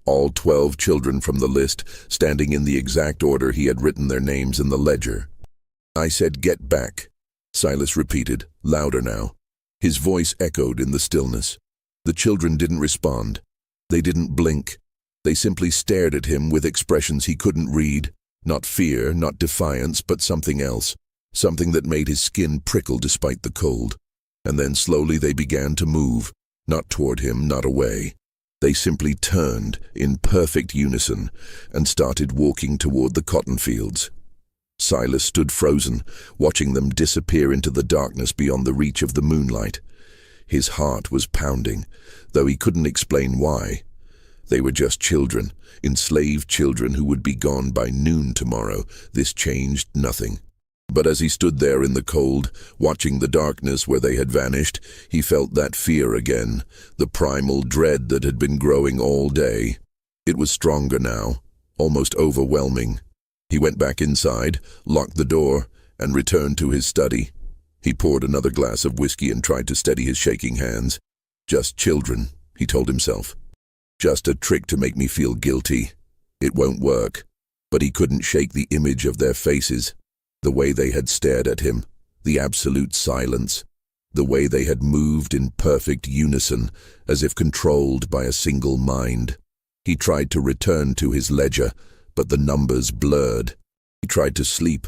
All 12 children from the list, standing in the exact order he had written their names in the ledger. "I said get back," Silas repeated, louder now. His voice echoed in the stillness. The children didn't respond. They didn't blink. They simply stared at him with expressions he couldn't read. Not fear, not defiance, but something else. Something that made his skin prickle despite the cold. and then slowly they began to move, not toward him, not away. They simply turned in perfect unison and started walking toward the cotton fields. Silas stood frozen, watching them disappear into the darkness beyond the reach of the moonlight. His heart was pounding, though he couldn't explain why. They were just children, enslaved children who would be gone by noon tomorrow. This changed nothing. But as he stood there in the cold, watching the darkness where they had vanished, he felt that fear again, the primal dread that had been growing all day. It was stronger now, almost overwhelming. He went back inside, locked the door, and returned to his study. He poured another glass of whiskey and tried to steady his shaking hands. Just children, he told himself. Just a trick to make me feel guilty. It won't work. But he couldn't shake the image of their faces, the way they had stared at him, the absolute silence, the way they had moved in perfect unison, as if controlled by a single mind. He tried to return to his ledger, but the numbers blurred. He tried to sleep,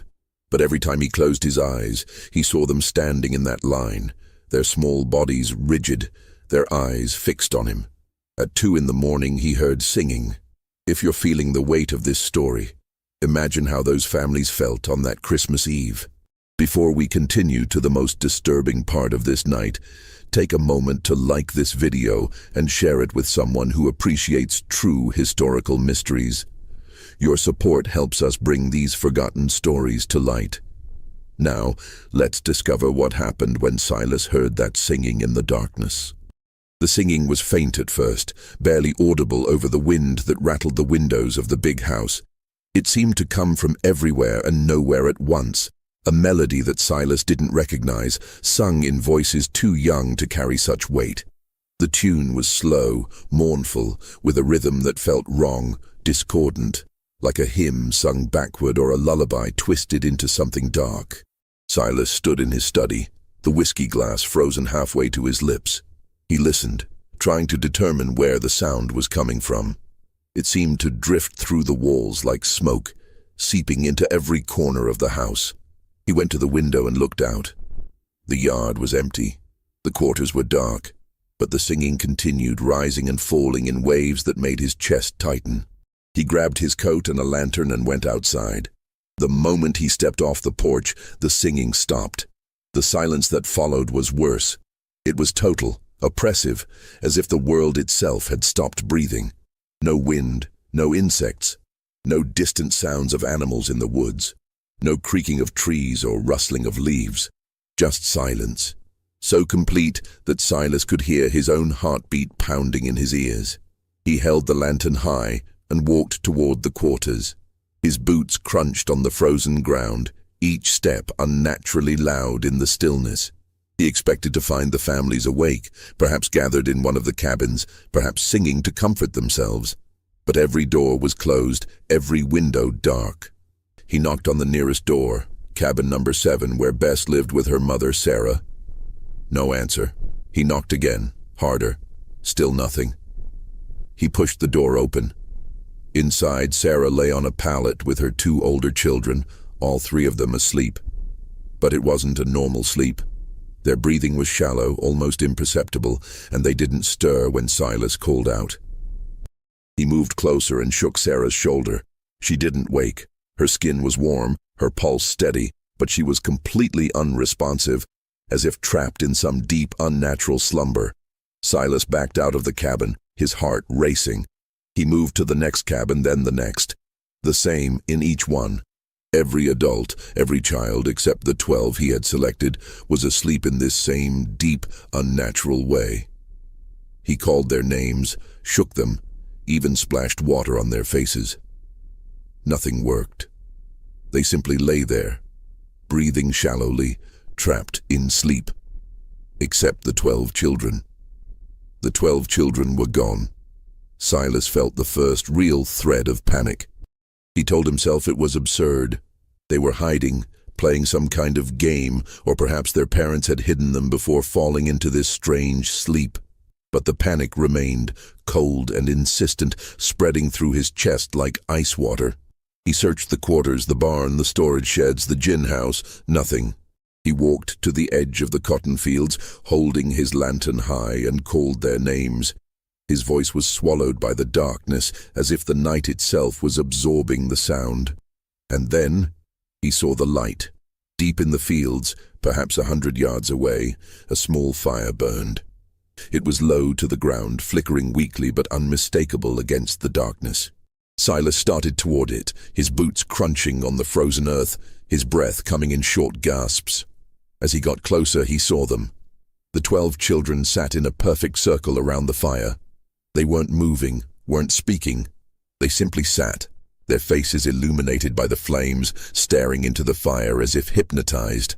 but every time he closed his eyes, he saw them standing in that line, their small bodies rigid, their eyes fixed on him. At 2 in the morning he heard singing. If you're feeling the weight of this story, imagine how those families felt on that Christmas Eve. Before we continue to the most disturbing part of this night, take a moment to like this video and share it with someone who appreciates true historical mysteries. Your support helps us bring these forgotten stories to light. Now, let's discover what happened when Silas heard that singing in the darkness. The singing was faint at first, barely audible over the wind that rattled the windows of the big house. It seemed to come from everywhere and nowhere at once, a melody that Silas didn't recognize, sung in voices too young to carry such weight. The tune was slow, mournful, with a rhythm that felt wrong, discordant, like a hymn sung backward or a lullaby twisted into something dark. Silas stood in his study, the whiskey glass frozen halfway to his lips. He listened, trying to determine where the sound was coming from. It seemed to drift through the walls like smoke, seeping into every corner of the house. He went to the window and looked out. The yard was empty. The quarters were dark, but the singing continued, rising and falling in waves that made his chest tighten. He grabbed his coat and a lantern and went outside. The moment he stepped off the porch, the singing stopped. The silence that followed was worse. It was total, oppressive, as if the world itself had stopped breathing. No wind, no insects, no distant sounds of animals in the woods, no creaking of trees or rustling of leaves, just silence, so complete that Silas could hear his own heartbeat pounding in his ears. He held the lantern high and walked toward the quarters. His boots crunched on the frozen ground, each step unnaturally loud in the stillness. He expected to find the families awake, perhaps gathered in one of the cabins, perhaps singing to comfort themselves. But every door was closed, every window dark. He knocked on the nearest door, cabin number 7, where Bess lived with her mother, Sarah. No answer. He knocked again, harder. Still nothing. He pushed the door open. Inside, Sarah lay on a pallet with her 2 older children, all 3 of them asleep. But it wasn't a normal sleep. Their breathing was shallow, almost imperceptible, and they didn't stir when Silas called out. He moved closer and shook Sarah's shoulder. She didn't wake. Her skin was warm, her pulse steady, but she was completely unresponsive, as if trapped in some deep, unnatural slumber. Silas backed out of the cabin, his heart racing. He moved to the next cabin, then the next. The same in each one. Every adult, every child except the 12 he had selected, was asleep in this same deep, unnatural way. He called their names, shook them, even splashed water on their faces. Nothing worked. They simply lay there, breathing shallowly, trapped in sleep. Except the 12 children. The 12 children were gone. Silas felt the first real thread of panic. He told himself it was absurd. They were hiding, playing some kind of game, or perhaps their parents had hidden them before falling into this strange sleep. But the panic remained, cold and insistent, spreading through his chest like ice water. He searched the quarters, the barn, the storage sheds, the gin house. Nothing. He walked to the edge of the cotton fields, holding his lantern high, and called their names. His voice was swallowed by the darkness, as if the night itself was absorbing the sound. And then he saw the light. Deep in the fields, perhaps 100 yards away, a small fire burned. It was low to the ground, flickering weakly but unmistakable against the darkness. Silas started toward it, his boots crunching on the frozen earth, his breath coming in short gasps. As he got closer, he saw them. The 12 children sat in a perfect circle around the fire. They weren't moving, weren't speaking. They simply sat, their faces illuminated by the flames, staring into the fire as if hypnotized.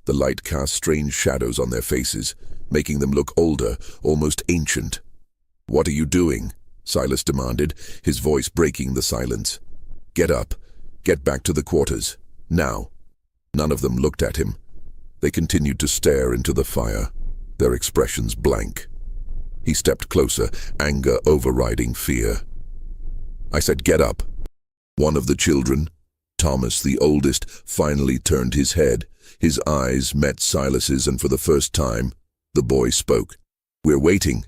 The light cast strange shadows on their faces, making them look older, almost ancient. "What are you doing?" Silas demanded, his voice breaking the silence. "Get up. Get back to the quarters. Now." None of them looked at him. They continued to stare into the fire, their expressions blank. He stepped closer, anger overriding fear. "I said get up." One of the children, Thomas, the oldest, finally turned his head. His eyes met Silas's, and for the first time, the boy spoke. "We're waiting."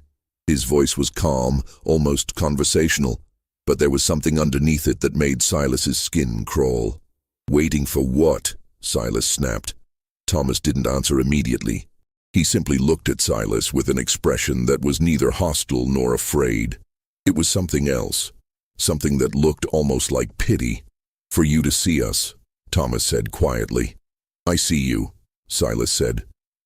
His voice was calm, almost conversational, but there was something underneath it that made Silas's skin crawl. "Waiting for what?" Silas snapped. Thomas didn't answer immediately. He simply looked at Silas with an expression that was neither hostile nor afraid. It was something else, something that looked almost like pity. "For you to see us," Thomas said quietly. "I see you," Silas said.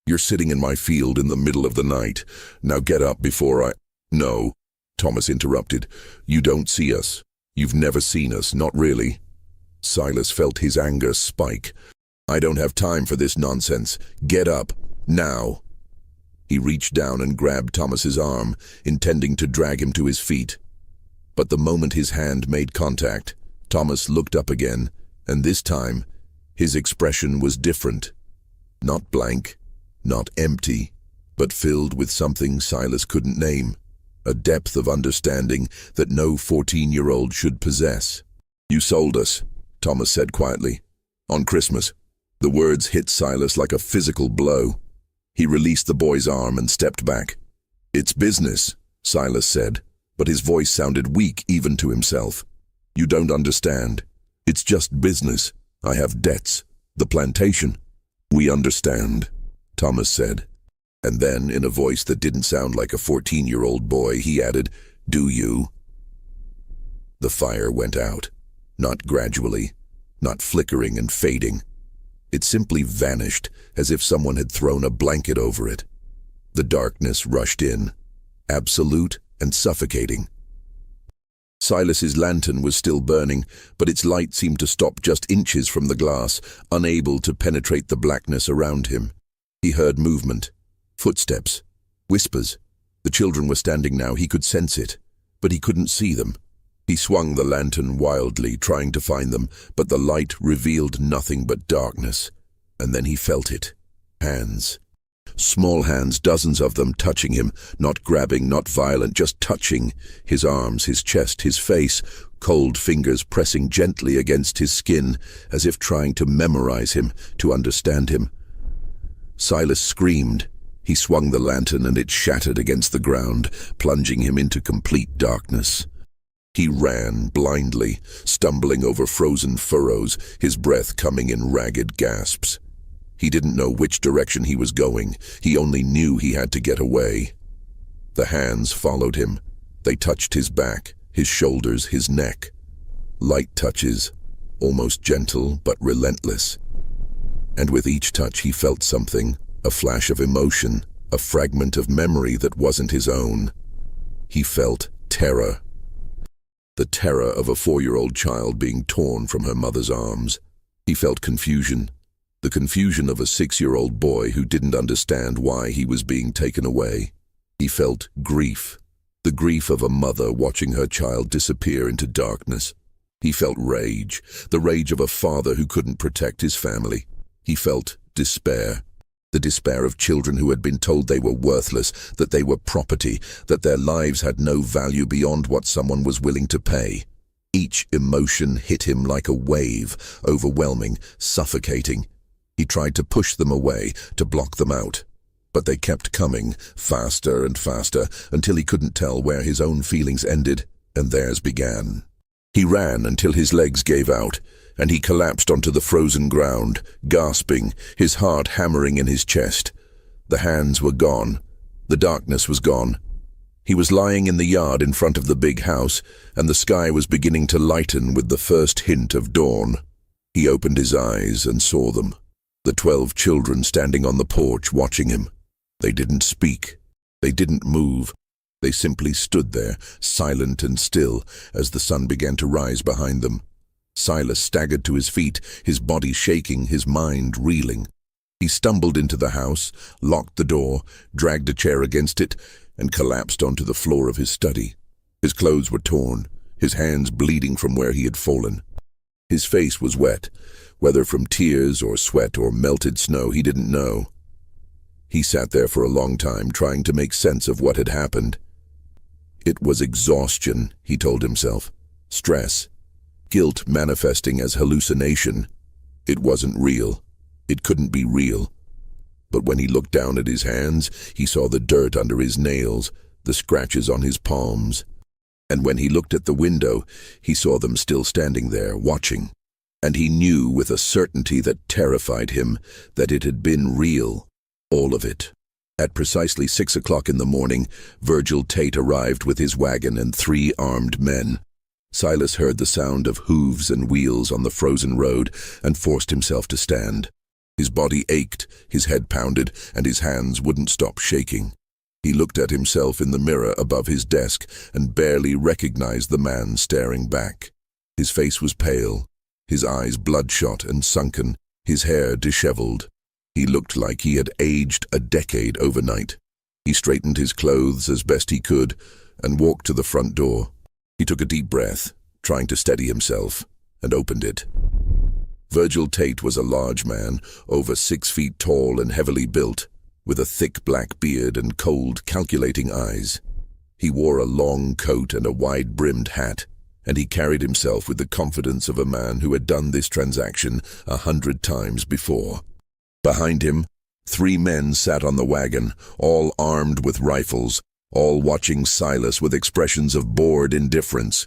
"You're sitting in my field in the middle of the night. Now get up before I—" "No," Thomas interrupted. "You don't see us. You've never seen us, not really." Silas felt his anger spike. "I don't have time for this nonsense. Get up, now." He reached down and grabbed Thomas's arm, intending to drag him to his feet. But the moment his hand made contact, Thomas looked up again, and this time, his expression was different. Not blank, not empty, but filled with something Silas couldn't name, a depth of understanding that no 14-year-old should possess. "You sold us," Thomas said quietly, "on Christmas." The words hit Silas like a physical blow. He released the boy's arm and stepped back. "It's business," Silas said, but his voice sounded weak even to himself. "You don't understand. It's just business. I have debts. The plantation." "We understand," Thomas said. And then, in a voice that didn't sound like a 14-year-old boy, he added, "Do you?" The fire went out. Not gradually, not flickering and fading. It simply vanished, as if someone had thrown a blanket over it. The darkness rushed in, absolute and suffocating. Silas's lantern was still burning, but its light seemed to stop just inches from the glass, unable to penetrate the blackness around him. He heard movement, footsteps, whispers. The children were standing now. He could sense it, but he couldn't see them. He swung the lantern wildly, trying to find them, but the light revealed nothing but darkness. And then he felt it. Hands. Small hands, dozens of them, touching him, not grabbing, not violent, just touching. His arms, his chest, his face, cold fingers pressing gently against his skin, as if trying to memorize him, to understand him. Silas screamed. He swung the lantern and it shattered against the ground, plunging him into complete darkness. He ran blindly, stumbling over frozen furrows, his breath coming in ragged gasps. He didn't know which direction he was going. He only knew he had to get away. The hands followed him. They touched his back, his shoulders, his neck. Light touches, almost gentle but relentless. And with each touch he felt something, a flash of emotion, a fragment of memory that wasn't his own. He felt terror. The terror of a 4-year-old child being torn from her mother's arms. He felt confusion, the confusion of a 6-year-old boy who didn't understand why he was being taken away. He felt grief, the grief of a mother watching her child disappear into darkness. He felt rage, the rage of a father who couldn't protect his family. He felt despair. The despair of children who had been told they were worthless, that they were property, that their lives had no value beyond what someone was willing to pay. Each emotion hit him like a wave, overwhelming, suffocating. He tried to push them away, to block them out. But they kept coming, faster and faster, until he couldn't tell where his own feelings ended and theirs began. He ran until his legs gave out, and he collapsed onto the frozen ground, gasping, his heart hammering in his chest. The hands were gone. The darkness was gone. He was lying in the yard in front of the big house, and the sky was beginning to lighten with the first hint of dawn. He opened his eyes and saw them. The 12 children standing on the porch watching him. They didn't speak. They didn't move. They simply stood there, silent and still, as the sun began to rise behind them. Silas staggered to his feet, his body shaking, his mind reeling. He stumbled into the house, locked the door, dragged a chair against it, and collapsed onto the floor of his study. His clothes were torn, his hands bleeding from where he had fallen. His face was wet, whether from tears or sweat or melted snow, he didn't know. He sat there for a long time, trying to make sense of what had happened. It was exhaustion, he told himself. Stress. Guilt manifesting as hallucination. It wasn't real. It couldn't be real. But when he looked down at his hands, he saw the dirt under his nails, the scratches on his palms. And when he looked at the window, he saw them still standing there, watching. And he knew with a certainty that terrified him that it had been real, all of it. At precisely 6 o'clock in the morning, Virgil Tate arrived with his wagon and 3 armed men. Silas heard the sound of hooves and wheels on the frozen road and forced himself to stand. His body ached, his head pounded, and his hands wouldn't stop shaking. He looked at himself in the mirror above his desk and barely recognized the man staring back. His face was pale, his eyes bloodshot and sunken, his hair disheveled. He looked like he had aged a decade overnight. He straightened his clothes as best he could and walked to the front door. He took a deep breath, trying to steady himself, and opened it. Virgil Tate was a large man, over 6 feet tall and heavily built, with a thick black beard and cold, calculating eyes. He wore a long coat and a wide-brimmed hat, and he carried himself with the confidence of a man who had done this transaction 100 times before. Behind him, 3 men sat on the wagon, all armed with rifles, all watching Silas with expressions of bored indifference.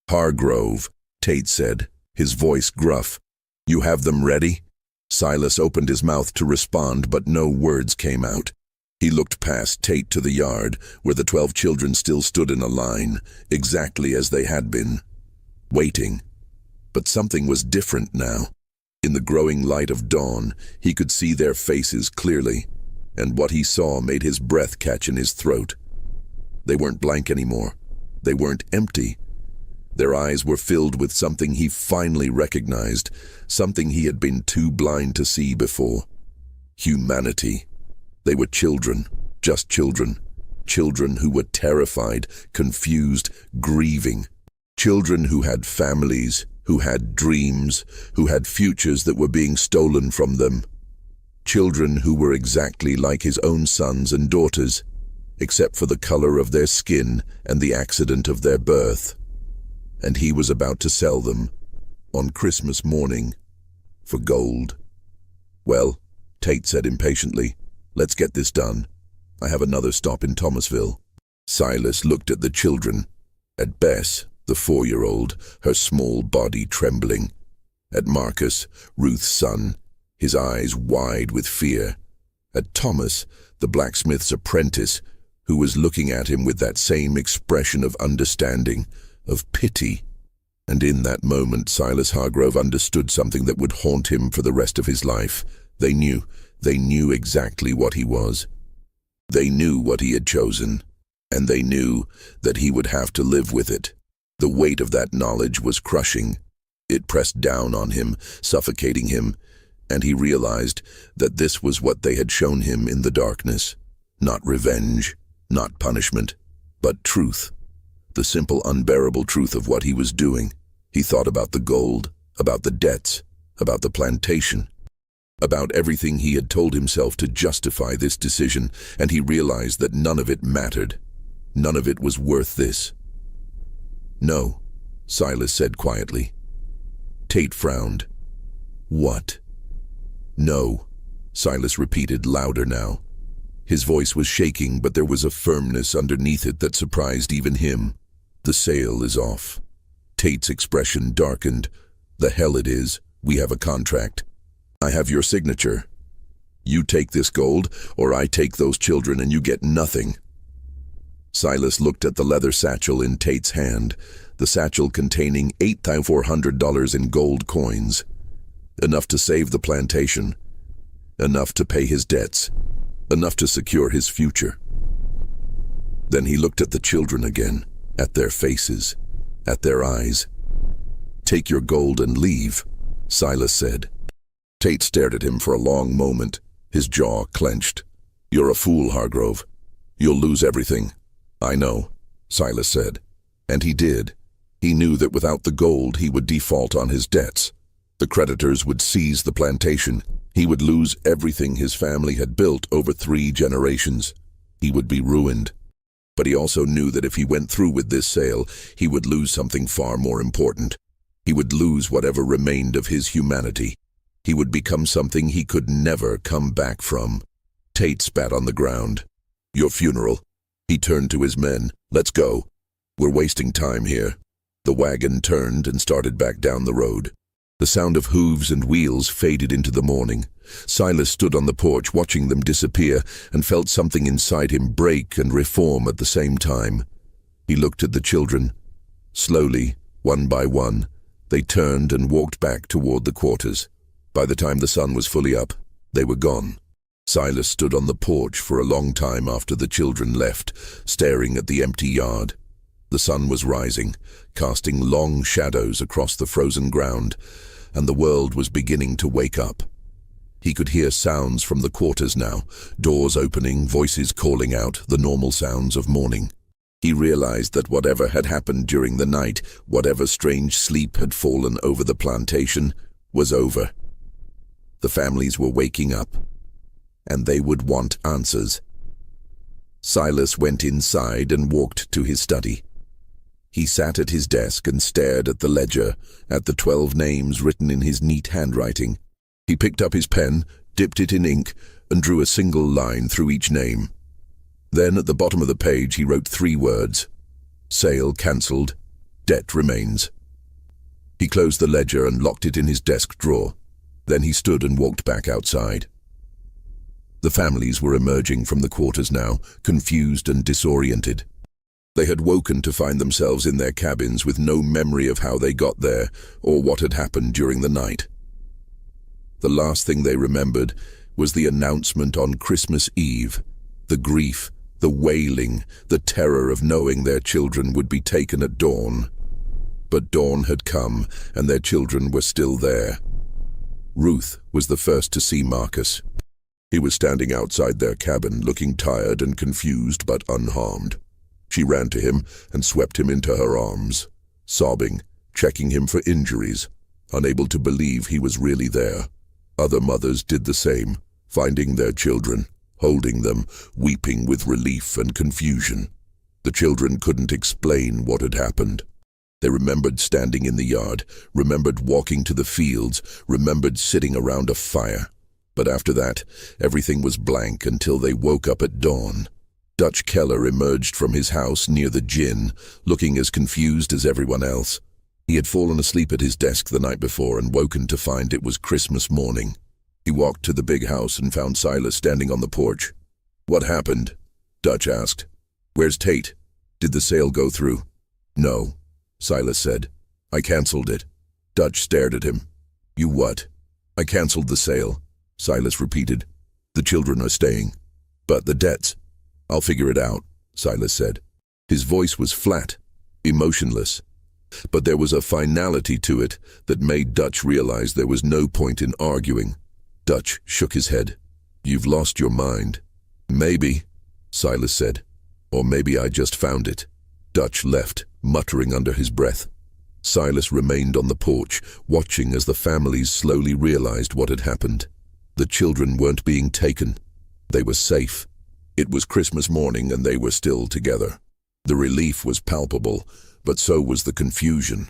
"Hargrove," Tate said, his voice gruff. "You have them ready?" Silas opened his mouth to respond, but no words came out. He looked past Tate to the yard, where the 12 children still stood in a line, exactly as they had been, waiting. But something was different now. In the growing light of dawn, he could see their faces clearly, and what he saw made his breath catch in his throat. They weren't blank anymore. They weren't empty. Their eyes were filled with something he finally recognized, something he had been too blind to see before. Humanity. They were children, just children. Children who were terrified, confused, grieving. Children who had families, who had dreams, who had futures that were being stolen from them. Children who were exactly like his own sons and daughters, except for the color of their skin and the accident of their birth. And he was about to sell them, on Christmas morning, for gold. "Well," Tate said impatiently, "let's get this done. I have another stop in Thomasville." Silas looked at the children, at Bess, the 4-year-old, her small body trembling, at Marcus, Ruth's son, his eyes wide with fear, at Thomas, the blacksmith's apprentice, who was looking at him with that same expression of understanding, of pity. And in that moment, Silas Hargrove understood something that would haunt him for the rest of his life. They knew exactly what he was. They knew what he had chosen, and they knew that he would have to live with it. The weight of that knowledge was crushing. It pressed down on him, suffocating him, and he realized that this was what they had shown him in the darkness. Not revenge, not punishment, but truth. The simple, unbearable truth of what he was doing. He thought about the gold, about the debts, about the plantation, about everything he had told himself to justify this decision, and he realized that none of it mattered. None of it was worth this. "No," Silas said quietly. Tate frowned. "What?" No, Silas repeated, louder now. His voice was shaking, but there was a firmness underneath it that surprised even him. The sale is off. Tate's expression darkened. The hell it is. We have a contract. I have your signature. You take this gold, or I take those children and you get nothing. Silas looked at the leather satchel in Tate's hand, the satchel containing $8,400 in gold coins. Enough to save the plantation. Enough to pay his debts. Enough to secure his future. Then he looked at the children again, at their faces, at their eyes. Take your gold and leave, Silas said. Tate stared at him for a long moment, his jaw clenched. You're a fool, Hargrove. You'll lose everything. I know, Silas said. And he did. He knew that without the gold he would default on his debts. The creditors would seize the plantation. He would lose everything his family had built over 3 generations. He would be ruined. But he also knew that if he went through with this sale, he would lose something far more important. He would lose whatever remained of his humanity. He would become something he could never come back from. Tate spat on the ground. Your funeral. He turned to his men. Let's go. We're wasting time here. The wagon turned and started back down the road. The sound of hooves and wheels faded into the morning. Silas stood on the porch watching them disappear and felt something inside him break and reform at the same time. He looked at the children. Slowly, one by one, they turned and walked back toward the quarters. By the time the sun was fully up, they were gone. Silas stood on the porch for a long time after the children left, staring at the empty yard. The sun was rising, casting long shadows across the frozen ground, and the world was beginning to wake up. He could hear sounds from the quarters now, doors opening, voices calling out, the normal sounds of morning. He realized that whatever had happened during the night, whatever strange sleep had fallen over the plantation, was over. The families were waking up, and they would want answers. Silas went inside and walked to his study. He sat at his desk and stared at the ledger, at the 12 names written in his neat handwriting. He picked up his pen, dipped it in ink, and drew a single line through each name. Then at the bottom of the page he wrote 3 words. Sale cancelled, debt remains. He closed the ledger and locked it in his desk drawer. Then he stood and walked back outside. The families were emerging from the quarters now, confused and disoriented. They had woken to find themselves in their cabins with no memory of how they got there or what had happened during the night. The last thing they remembered was the announcement on Christmas Eve, the grief, the wailing, the terror of knowing their children would be taken at dawn. But dawn had come, and their children were still there. Ruth was the first to see Marcus. He was standing outside their cabin, looking tired and confused but unharmed. She ran to him and swept him into her arms, sobbing, checking him for injuries, unable to believe he was really there. Other mothers did the same, finding their children, holding them, weeping with relief and confusion. The children couldn't explain what had happened. They remembered standing in the yard, remembered walking to the fields, remembered sitting around a fire. But after that, everything was blank until they woke up at dawn. Dutch Keller emerged from his house near the gin, looking as confused as everyone else. He had fallen asleep at his desk the night before and woken to find it was Christmas morning. He walked to the big house and found Silas standing on the porch. "What happened?" Dutch asked. "Where's Tate? Did the sale go through?" "No," Silas said. "I cancelled it." Dutch stared at him. "You what?" "I cancelled the sale," Silas repeated. "The children are staying. But the debts?" "I'll figure it out," Silas said. His voice was flat, emotionless. But there was a finality to it that made Dutch realize there was no point in arguing. Dutch shook his head. "You've lost your mind." "Maybe," Silas said. "Or maybe I just found it." Dutch left, muttering under his breath. Silas remained on the porch, watching as the families slowly realized what had happened. The children weren't being taken. They were safe. It was Christmas morning and they were still together. The relief was palpable, but so was the confusion.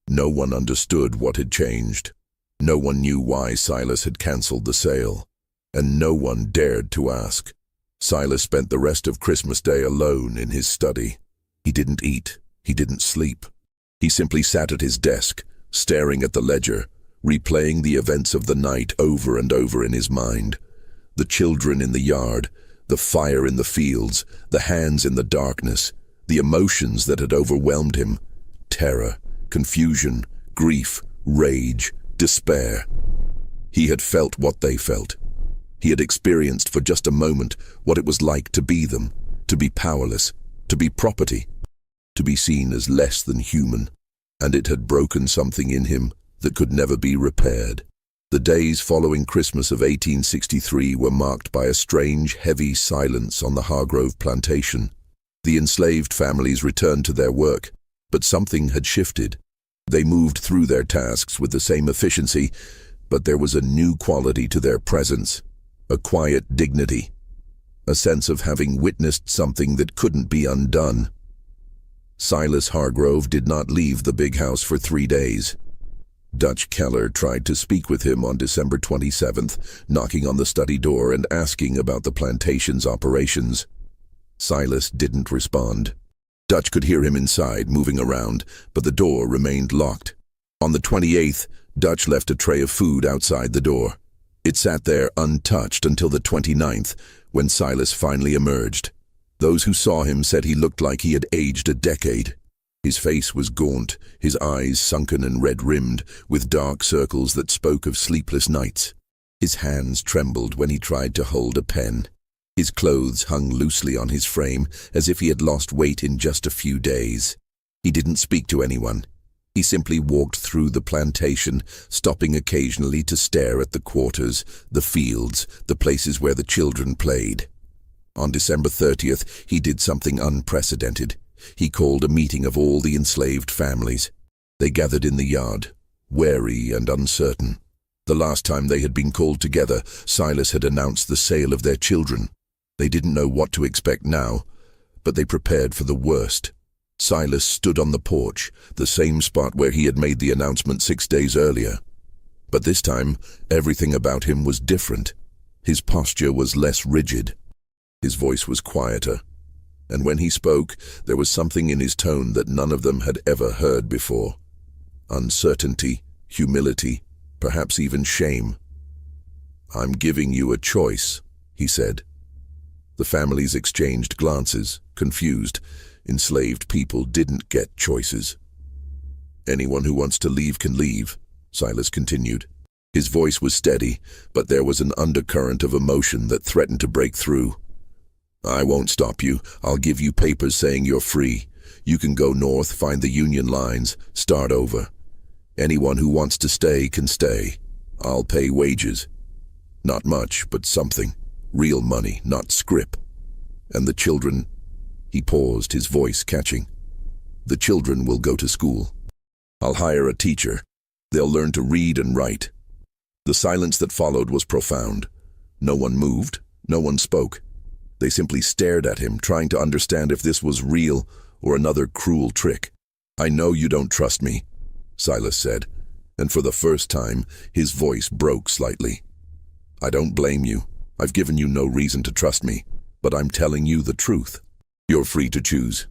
No one understood what had changed. No one knew why Silas had cancelled the sale, and no one dared to ask. Silas spent the rest of Christmas Day alone in his study. He didn't eat, he didn't sleep. He simply sat at his desk, staring at the ledger, replaying the events of the night over and over in his mind. The children in the yard, the fire in the fields, the hands in the darkness, the emotions that had overwhelmed him. Terror, confusion, grief, rage, despair. He had felt what they felt. He had experienced for just a moment what it was like to be them, to be powerless, to be property, to be seen as less than human. And it had broken something in him that could never be repaired. The days following Christmas of 1863 were marked by a strange, heavy silence on the Hargrove plantation. The enslaved families returned to their work, but something had shifted. They moved through their tasks with the same efficiency, but there was a new quality to their presence, a quiet dignity, a sense of having witnessed something that couldn't be undone. Silas Hargrove did not leave the big house for 3 days. Dutch Keller tried to speak with him on December 27th, knocking on the study door and asking about the plantation's operations. Silas didn't respond. Dutch could hear him inside, moving around, but the door remained locked. On the 28th, Dutch left a tray of food outside the door. It sat there untouched until the 29th, when Silas finally emerged. Those who saw him said he looked like he had aged a decade. His face was gaunt, his eyes sunken and red-rimmed, with dark circles that spoke of sleepless nights. His hands trembled when he tried to hold a pen. His clothes hung loosely on his frame, as if he had lost weight in just a few days. He didn't speak to anyone. He simply walked through the plantation, stopping occasionally to stare at the quarters, the fields, the places where the children played. On December 30th, he did something unprecedented. He called a meeting of all the enslaved families. They gathered in the yard, wary and uncertain. The last time they had been called together, Silas had announced the sale of their children. They didn't know what to expect now, but they prepared for the worst. Silas stood on the porch, the same spot where he had made the announcement 6 days earlier. But this time, everything about him was different. His posture was less rigid. His voice was quieter. And when he spoke, there was something in his tone that none of them had ever heard before. Uncertainty, humility, perhaps even shame. "I'm giving you a choice," he said. The families exchanged glances, confused. Enslaved people didn't get choices. "Anyone who wants to leave can leave," Silas continued. His voice was steady, but there was an undercurrent of emotion that threatened to break through. "I won't stop you. I'll give you papers saying you're free. You can go north, find the Union lines, start over. Anyone who wants to stay can stay. I'll pay wages. Not much, but something. Real money, not scrip. And the children..." He paused, his voice catching. "The children will go to school. I'll hire a teacher. They'll learn to read and write." The silence that followed was profound. No one moved, no one spoke. They simply stared at him, trying to understand if this was real or another cruel trick. "I know you don't trust me," Silas said, and for the first time, his voice broke slightly. "I don't blame you. I've given you no reason to trust me, but I'm telling you the truth. You're free to choose.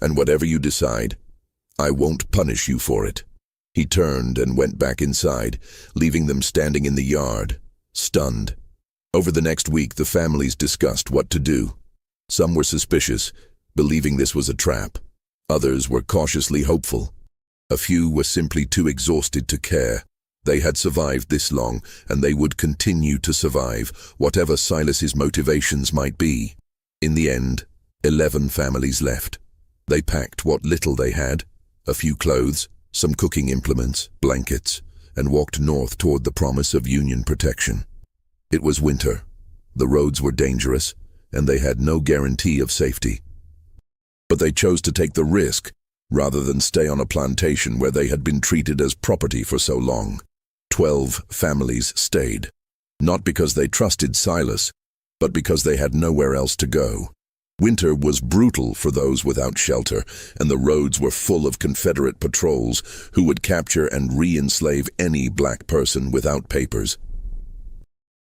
And whatever you decide, I won't punish you for it." He turned and went back inside, leaving them standing in the yard, stunned. Over the next week, the families discussed what to do. Some were suspicious, believing this was a trap. Others were cautiously hopeful. A few were simply too exhausted to care. They had survived this long, and they would continue to survive, whatever Silas's motivations might be. In the end, 11 families left. They packed what little they had, a few clothes, some cooking implements, blankets, and walked north toward the promise of Union protection. It was winter. The roads were dangerous, and they had no guarantee of safety. But they chose to take the risk, rather than stay on a plantation where they had been treated as property for so long. 12 families stayed, not because they trusted Silas, but because they had nowhere else to go. Winter was brutal for those without shelter, and the roads were full of Confederate patrols who would capture and re-enslave any black person without papers.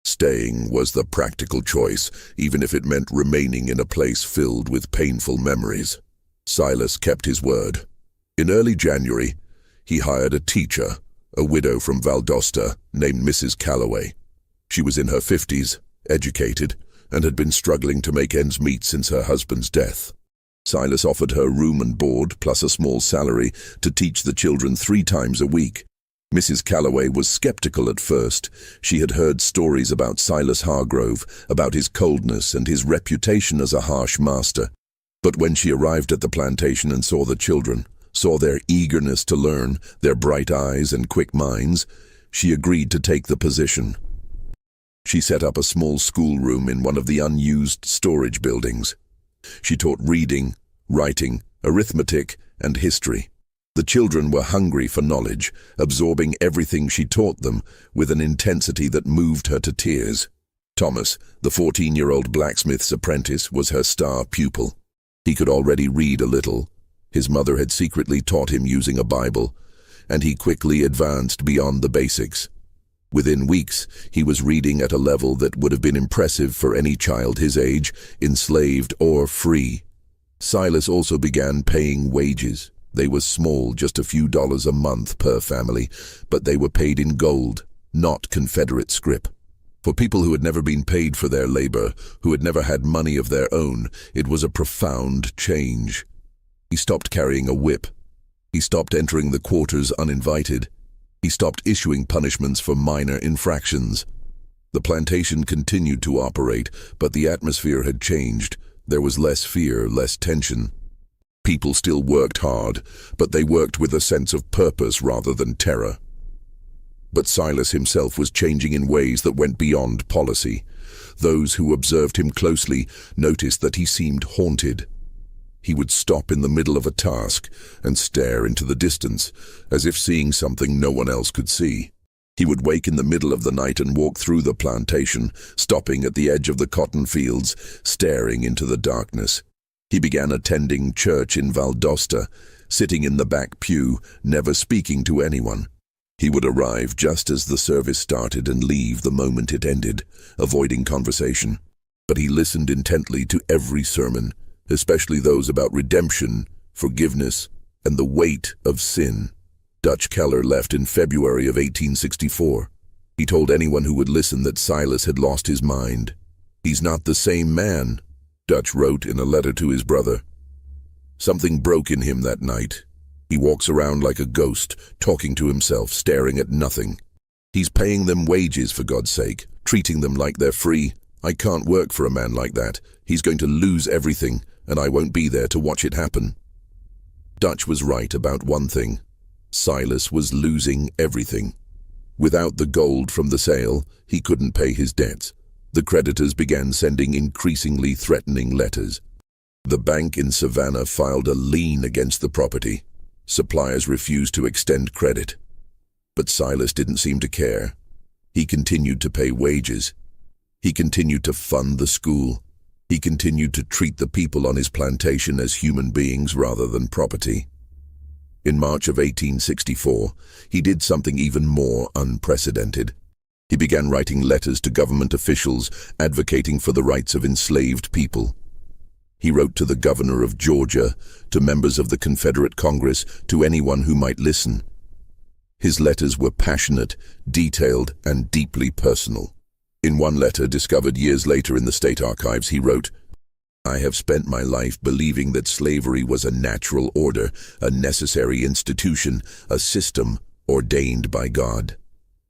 Staying was the practical choice, even if it meant remaining in a place filled with painful memories. Silas kept his word. In early January, he hired a teacher, a widow from Valdosta named Mrs. Calloway. She was in her 50s, educated, and had been struggling to make ends meet since her husband's death. Silas offered her room and board, plus a small salary, to teach the children 3 times a week. Mrs. Calloway was skeptical at first. She had heard stories about Silas Hargrove, about his coldness and his reputation as a harsh master. But when she arrived at the plantation and saw the children, saw their eagerness to learn, their bright eyes and quick minds, she agreed to take the position. She set up a small schoolroom in one of the unused storage buildings. She taught reading, writing, arithmetic, and history. The children were hungry for knowledge, absorbing everything she taught them with an intensity that moved her to tears. Thomas, the 14-year-old blacksmith's apprentice, was her star pupil. He could already read a little. His mother had secretly taught him using a Bible, and he quickly advanced beyond the basics. Within weeks, he was reading at a level that would have been impressive for any child his age, enslaved or free. Silas also began paying wages. They were small, just a few dollars a month per family, but they were paid in gold, not Confederate scrip. For people who had never been paid for their labor, who had never had money of their own, it was a profound change. He stopped carrying a whip. He stopped entering the quarters uninvited. He stopped issuing punishments for minor infractions. The plantation continued to operate, but the atmosphere had changed. There was less fear, less tension. People still worked hard, but they worked with a sense of purpose rather than terror. But Silas himself was changing in ways that went beyond policy. Those who observed him closely noticed that he seemed haunted. He would stop in the middle of a task and stare into the distance, as if seeing something no one else could see. He would wake in the middle of the night and walk through the plantation, stopping at the edge of the cotton fields, staring into the darkness. He began attending church in Valdosta, sitting in the back pew, never speaking to anyone. He would arrive just as the service started and leave the moment it ended, avoiding conversation. But he listened intently to every sermon, especially those about redemption, forgiveness, and the weight of sin. Dutch Keller left in February of 1864. He told anyone who would listen that Silas had lost his mind. "He's not the same man," Dutch wrote in a letter to his brother. "Something broke in him that night. He walks around like a ghost, talking to himself, staring at nothing. He's paying them wages, for God's sake, treating them like they're free. I can't work for a man like that. He's going to lose everything, and I won't be there to watch it happen." Dutch was right about one thing. Silas was losing everything. Without the gold from the sale, he couldn't pay his debts. The creditors began sending increasingly threatening letters. The bank in Savannah filed a lien against the property. Suppliers refused to extend credit. But Silas didn't seem to care. He continued to pay wages. He continued to fund the school. He continued to treat the people on his plantation as human beings rather than property. In March of 1864, he did something even more unprecedented. He began writing letters to government officials advocating for the rights of enslaved people. He wrote to the governor of Georgia, to members of the Confederate Congress, to anyone who might listen. His letters were passionate, detailed, and deeply personal. In one letter, discovered years later in the state archives, he wrote, "I have spent my life believing that slavery was a natural order, a necessary institution, a system ordained by God.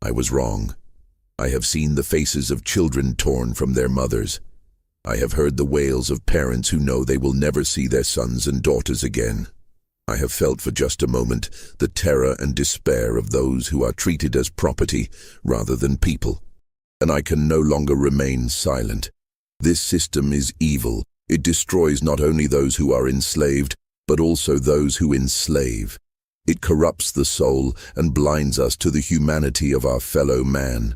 I was wrong. I have seen the faces of children torn from their mothers. I have heard the wails of parents who know they will never see their sons and daughters again. I have felt for just a moment the terror and despair of those who are treated as property rather than people. And I can no longer remain silent. This system is evil. It destroys not only those who are enslaved, but also those who enslave. It corrupts the soul and blinds us to the humanity of our fellow man.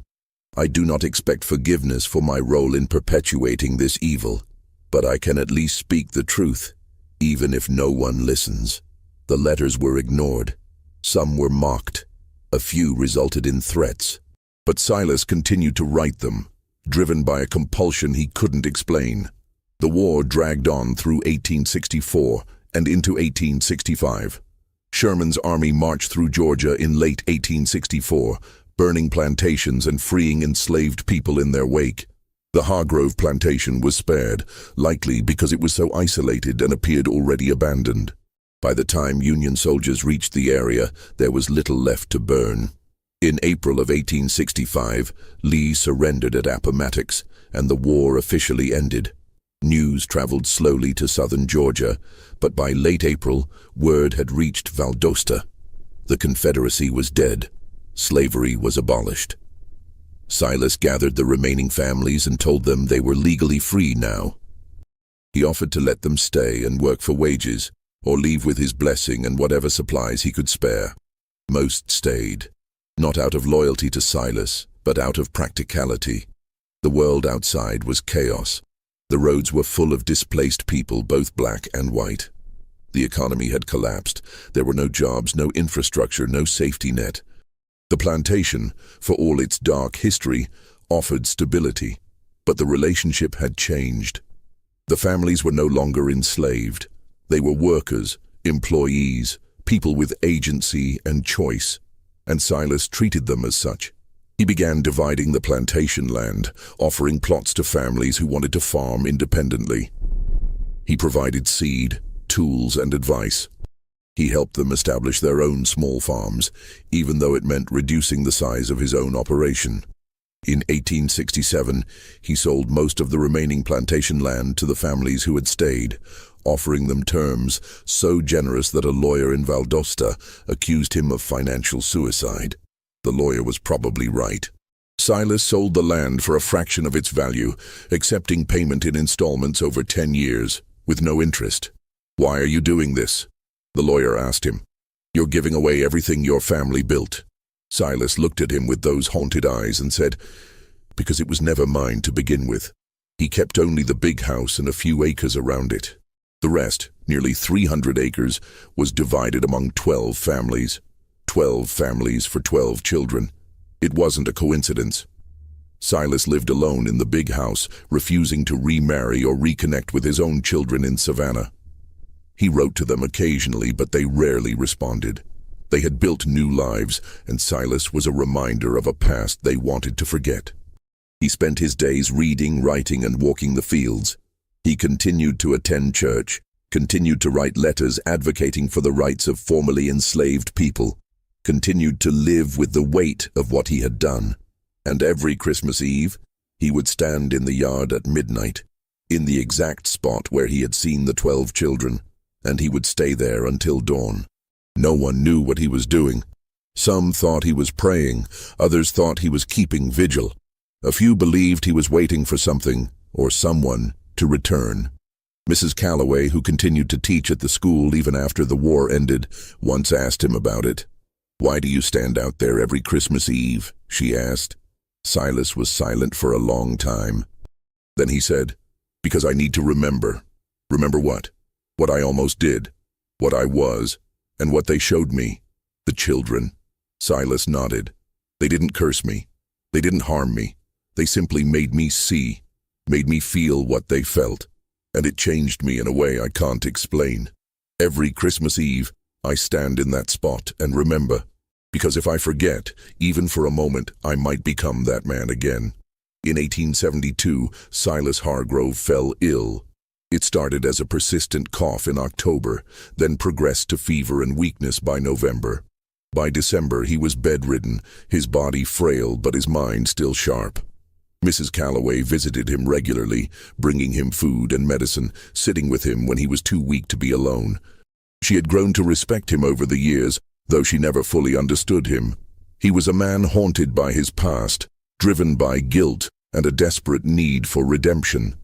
I do not expect forgiveness for my role in perpetuating this evil. But I can at least speak the truth, even if no one listens. The letters were ignored. Some were mocked. A few resulted in threats. But Silas continued to write them, driven by a compulsion he couldn't explain. The war dragged on through 1864 and into 1865. Sherman's army marched through Georgia in late 1864, burning plantations and freeing enslaved people in their wake. The Hargrove plantation was spared, likely because it was so isolated and appeared already abandoned. By the time Union soldiers reached the area, there was little left to burn. In April of 1865, Lee surrendered at Appomattox, and the war officially ended. News traveled slowly to southern Georgia, but by late April, word had reached Valdosta. The Confederacy was dead. Slavery was abolished. Silas gathered the remaining families and told them they were legally free now. He offered to let them stay and work for wages, or leave with his blessing and whatever supplies he could spare. Most stayed, not out of loyalty to Silas, but out of practicality. The world outside was chaos. The roads were full of displaced people, both black and white. The economy had collapsed. There were no jobs, no infrastructure, no safety net. The plantation, for all its dark history, offered stability, but the relationship had changed. The families were no longer enslaved. They were workers, employees, people with agency and choice, and Silas treated them as such. He began dividing the plantation land, offering plots to families who wanted to farm independently. He provided seed, tools, and advice. He helped them establish their own small farms, even though it meant reducing the size of his own operation. In 1867, he sold most of the remaining plantation land to the families who had stayed, offering them terms so generous that a lawyer in Valdosta accused him of financial suicide. The lawyer was probably right. Silas sold the land for a fraction of its value, accepting payment in installments over 10 years, with no interest. "Why are you doing this?" the lawyer asked him. "You're giving away everything your family built." Silas looked at him with those haunted eyes and said, "Because it was never mine to begin with." He kept only the big house and a few acres around it. The rest, nearly 300 acres, was divided among 12 families. 12 families for 12 children. It wasn't a coincidence. Silas lived alone in the big house, refusing to remarry or reconnect with his own children in Savannah. He wrote to them occasionally, but they rarely responded. They had built new lives, and Silas was a reminder of a past they wanted to forget. He spent his days reading, writing, and walking the fields. He continued to attend church, continued to write letters advocating for the rights of formerly enslaved people, continued to live with the weight of what he had done. And every Christmas Eve, he would stand in the yard at midnight, in the exact spot where he had seen the 12 children, and he would stay there until dawn. No one knew what he was doing. Some thought he was praying, others thought he was keeping vigil. A few believed he was waiting for something, or someone, to return. Mrs. Calloway, who continued to teach at the school even after the war ended, once asked him about it. "Why do you stand out there every Christmas Eve?" she asked. Silas was silent for a long time. Then he said, "Because I need to remember." "Remember what?" "What I almost did, what I was, and what they showed me. The children." Silas nodded. "They didn't curse me. They didn't harm me. They simply made me see, made me feel what they felt. And it changed me in a way I can't explain. Every Christmas Eve, I stand in that spot and remember, because if I forget, even for a moment, I might become that man again." In 1872, Silas Hargrove fell ill. It started as a persistent cough in October, then progressed to fever and weakness by November. By December, he was bedridden, his body frail but his mind still sharp. Mrs. Calloway visited him regularly, bringing him food and medicine, sitting with him when he was too weak to be alone. She had grown to respect him over the years, though she never fully understood him. He was a man haunted by his past, driven by guilt and a desperate need for redemption.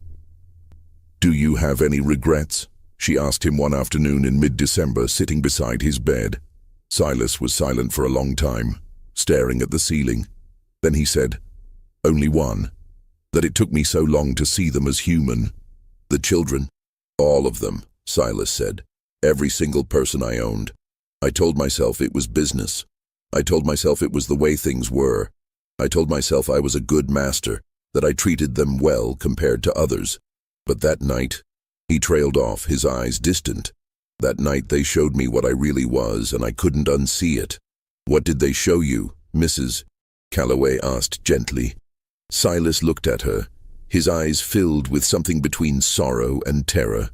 "Do you have any regrets?" she asked him one afternoon in mid-December, sitting beside his bed. Silas was silent for a long time, staring at the ceiling. Then he said, "Only one. That it took me so long to see them as human. The children? All of them, Silas said. Every single person I owned. I told myself it was business. I told myself it was the way things were. I told myself I was a good master, that I treated them well compared to others. But that night, he trailed off, his eyes distant. That night they showed me what I really was, and I couldn't unsee it. What did they show you, Mrs. Calloway asked gently. Silas looked at her, his eyes filled with something between sorrow and terror.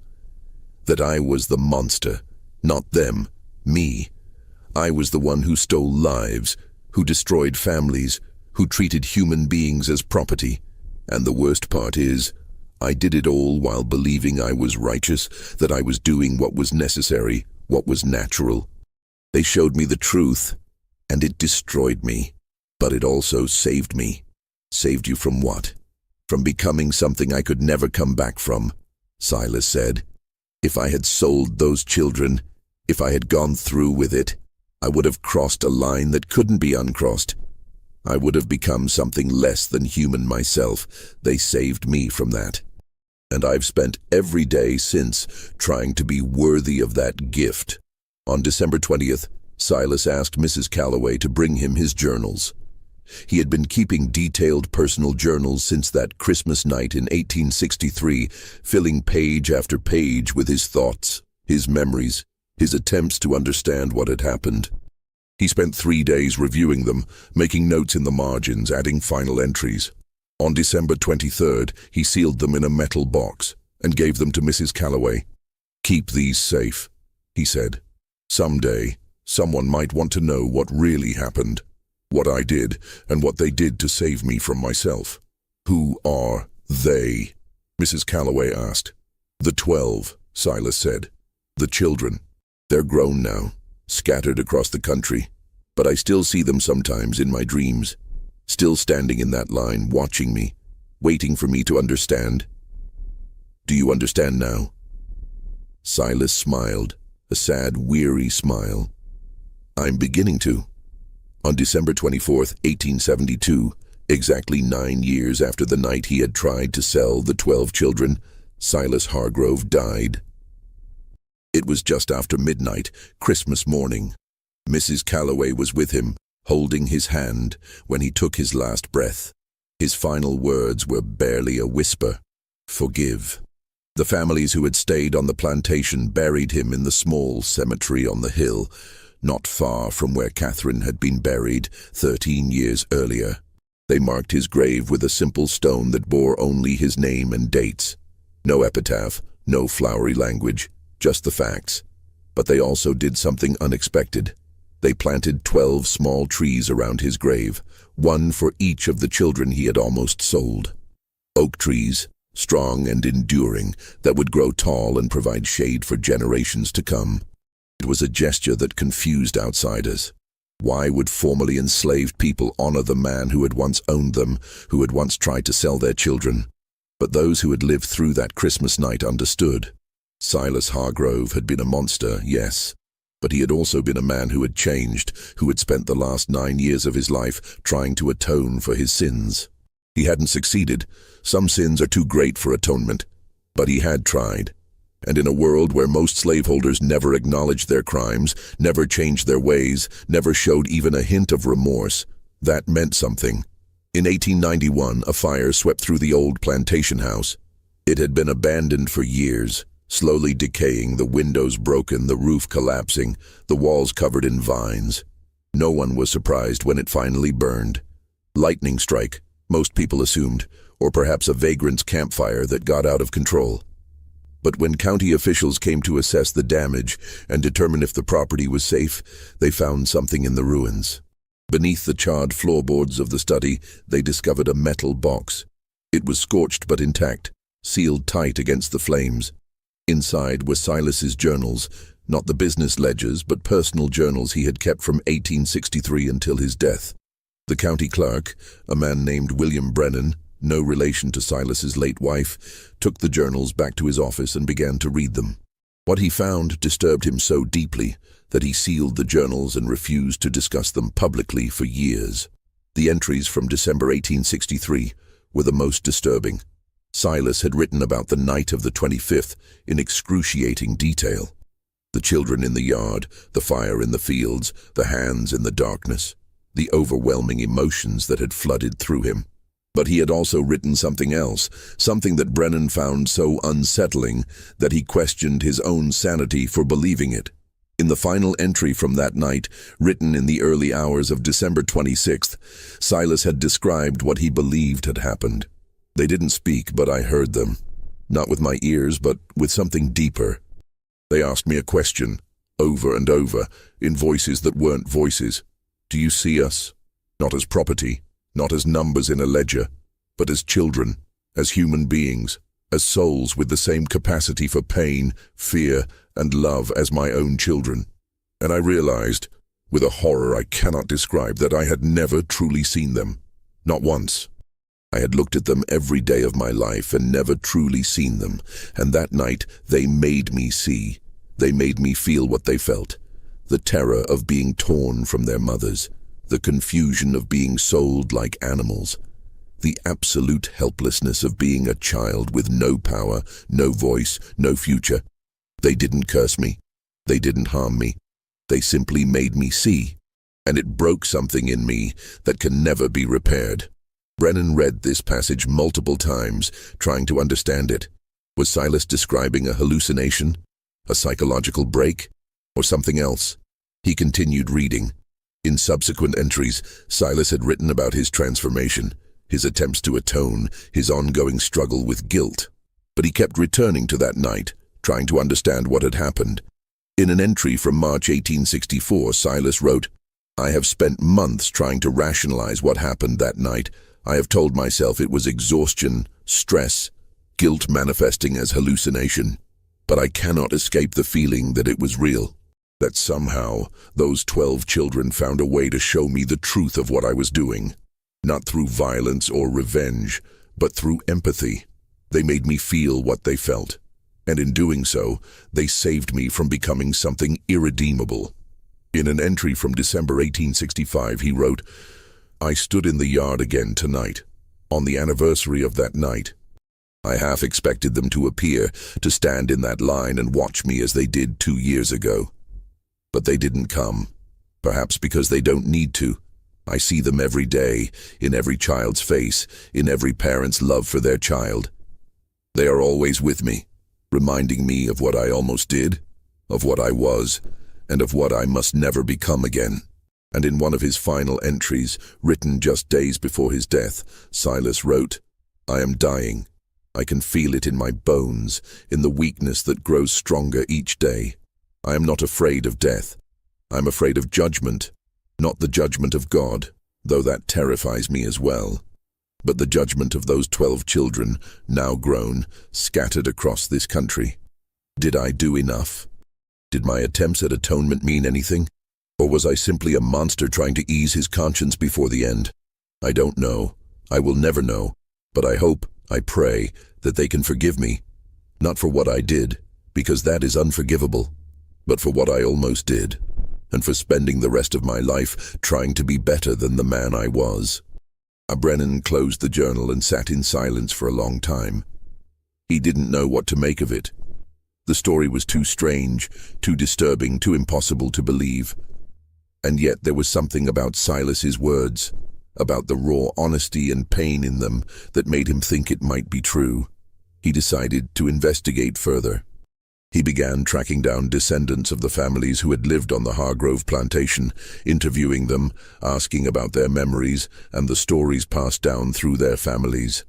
That I was the monster, not them, me. I was the one who stole lives, who destroyed families, who treated human beings as property. And the worst part is, I did it all while believing I was righteous, that I was doing what was necessary, what was natural. They showed me the truth, and it destroyed me. But it also saved me. Saved you from what? From becoming something I could never come back from, Silas said. If I had sold those children, if I had gone through with it, I would have crossed a line that couldn't be uncrossed. I would have become something less than human myself. They saved me from that. And I've spent every day since trying to be worthy of that gift. On December 20th, Silas asked Mrs. Calloway to bring him his journals. He had been keeping detailed personal journals since that Christmas night in 1863, filling page after page with his thoughts, his memories, his attempts to understand what had happened. He spent 3 days reviewing them, making notes in the margins, adding final entries. On December 23rd, he sealed them in a metal box and gave them to Mrs. Calloway. "Keep these safe," he said. "Someday, someone might want to know what really happened, what I did, and what they did to save me from myself." "Who are they?" Mrs. Calloway asked. "The 12, Silas said. "The children. They're grown now, scattered across the country, but I still see them sometimes in my dreams, still standing in that line, watching me, waiting for me to understand. Do you understand now?" Silas smiled, a sad, weary smile. "I'm beginning to." On December 24th, 1872, exactly 9 years after the night he had tried to sell the 12 children, Silas Hargrove died. It was just after midnight, Christmas morning. Mrs. Calloway was with him, holding his hand when he took his last breath. His final words were barely a whisper. "Forgive." The families who had stayed on the plantation buried him in the small cemetery on the hill, not far from where Catherine had been buried 13 years earlier. They marked his grave with a simple stone that bore only his name and dates. No epitaph, no flowery language, just the facts. But they also did something unexpected. They planted 12 small trees around his grave, one for each of the children he had almost sold. Oak trees, strong and enduring, that would grow tall and provide shade for generations to come. It was a gesture that confused outsiders. Why would formerly enslaved people honor the man who had once owned them, who had once tried to sell their children? But those who had lived through that Christmas night understood. Silas Hargrove had been a monster, yes, but he had also been a man who had changed, who had spent the last 9 years of his life trying to atone for his sins. He hadn't succeeded. Some sins are too great for atonement. But he had tried. And in a world where most slaveholders never acknowledged their crimes, never changed their ways, never showed even a hint of remorse, that meant something. In 1891, a fire swept through the old plantation house. It had been abandoned for years, slowly decaying, the windows broken, the roof collapsing, the walls covered in vines. No one was surprised when it finally burned. Lightning strike, most people assumed, or perhaps a vagrant's campfire that got out of control. But when county officials came to assess the damage and determine if the property was safe, they found something in the ruins. Beneath the charred floorboards of the study, they discovered a metal box. It was scorched but intact, sealed tight against the flames. Inside were Silas's journals, not the business ledgers, but personal journals he had kept from 1863 until his death. The county clerk, a man named William Brennan, no relation to Silas's late wife, took the journals back to his office and began to read them. What he found disturbed him so deeply that he sealed the journals and refused to discuss them publicly for years. The entries from December 1863 were the most disturbing. Silas had written about the night of the 25th in excruciating detail. The children in the yard, the fire in the fields, the hands in the darkness, the overwhelming emotions that had flooded through him. But he had also written something else, something that Brennan found so unsettling that he questioned his own sanity for believing it. In the final entry from that night, written in the early hours of December 26th, Silas had described what he believed had happened. They didn't speak, but I heard them. Not with my ears, but with something deeper. They asked me a question, over and over, in voices that weren't voices. Do you see us? Not as property, not as numbers in a ledger, but as children, as human beings, as souls with the same capacity for pain, fear, and love as my own children. And I realized, with a horror I cannot describe, that I had never truly seen them. Not once. I had looked at them every day of my life and never truly seen them, and that night they made me see. They made me feel what they felt. The terror of being torn from their mothers, the confusion of being sold like animals, the absolute helplessness of being a child with no power, no voice, no future. They didn't curse me. They didn't harm me. They simply made me see, and it broke something in me that can never be repaired. Brennan read this passage multiple times, trying to understand it. Was Silas describing a hallucination, a psychological break, or something else? He continued reading. In subsequent entries, Silas had written about his transformation, his attempts to atone, his ongoing struggle with guilt. But he kept returning to that night, trying to understand what had happened. In an entry from March 1864, Silas wrote, "I have spent months trying to rationalize what happened that night. I have told myself it was exhaustion, stress, guilt manifesting as hallucination. But I cannot escape the feeling that it was real, that somehow those 12 children found a way to show me the truth of what I was doing. Not through violence or revenge, but through empathy. They made me feel what they felt. And in doing so, they saved me from becoming something irredeemable." In an entry from December 1865, he wrote, "I stood in the yard again tonight, on the anniversary of that night. I half expected them to appear, to stand in that line and watch me as they did 2 years ago. But they didn't come, perhaps because they don't need to. I see them every day, in every child's face, in every parent's love for their child. They are always with me, reminding me of what I almost did, of what I was, and of what I must never become again." And in one of his final entries, written just days before his death, Silas wrote, "I am dying. I can feel it in my bones, in the weakness that grows stronger each day. I am not afraid of death. I am afraid of judgment, not the judgment of God, though that terrifies me as well, but the judgment of those 12 children, now grown, scattered across this country. Did I do enough? Did my attempts at atonement mean anything? Or was I simply a monster trying to ease his conscience before the end? I don't know. I will never know. But I hope, I pray, that they can forgive me. Not for what I did, because that is unforgivable, but for what I almost did, and for spending the rest of my life trying to be better than the man I was." Brennan closed the journal and sat in silence for a long time. He didn't know what to make of it. The story was too strange, too disturbing, too impossible to believe. And yet there was something about Silas's words, about the raw honesty and pain in them, that made him think it might be true. He decided to investigate further. He began tracking down descendants of the families who had lived on the Hargrove plantation, interviewing them, asking about their memories and the stories passed down through their families.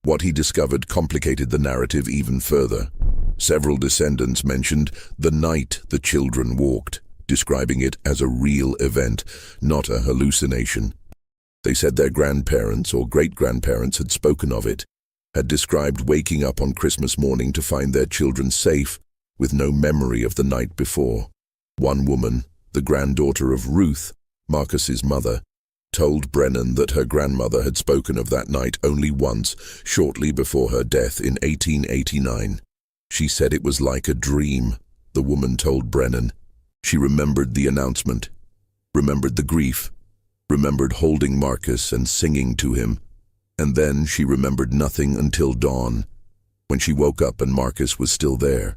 What he discovered complicated the narrative even further. Several descendants mentioned the night the children walked, describing it as a real event, not a hallucination. They said their grandparents or great-grandparents had spoken of it, had described waking up on Christmas morning to find their children safe, with no memory of the night before. One woman, the granddaughter of Ruth, Marcus's mother, told Brennan that her grandmother had spoken of that night only once, shortly before her death in 1889. She said it was like a dream, the woman told Brennan. She remembered the announcement, remembered the grief, remembered holding Marcus and singing to him. And then she remembered nothing until dawn, when she woke up and Marcus was still there.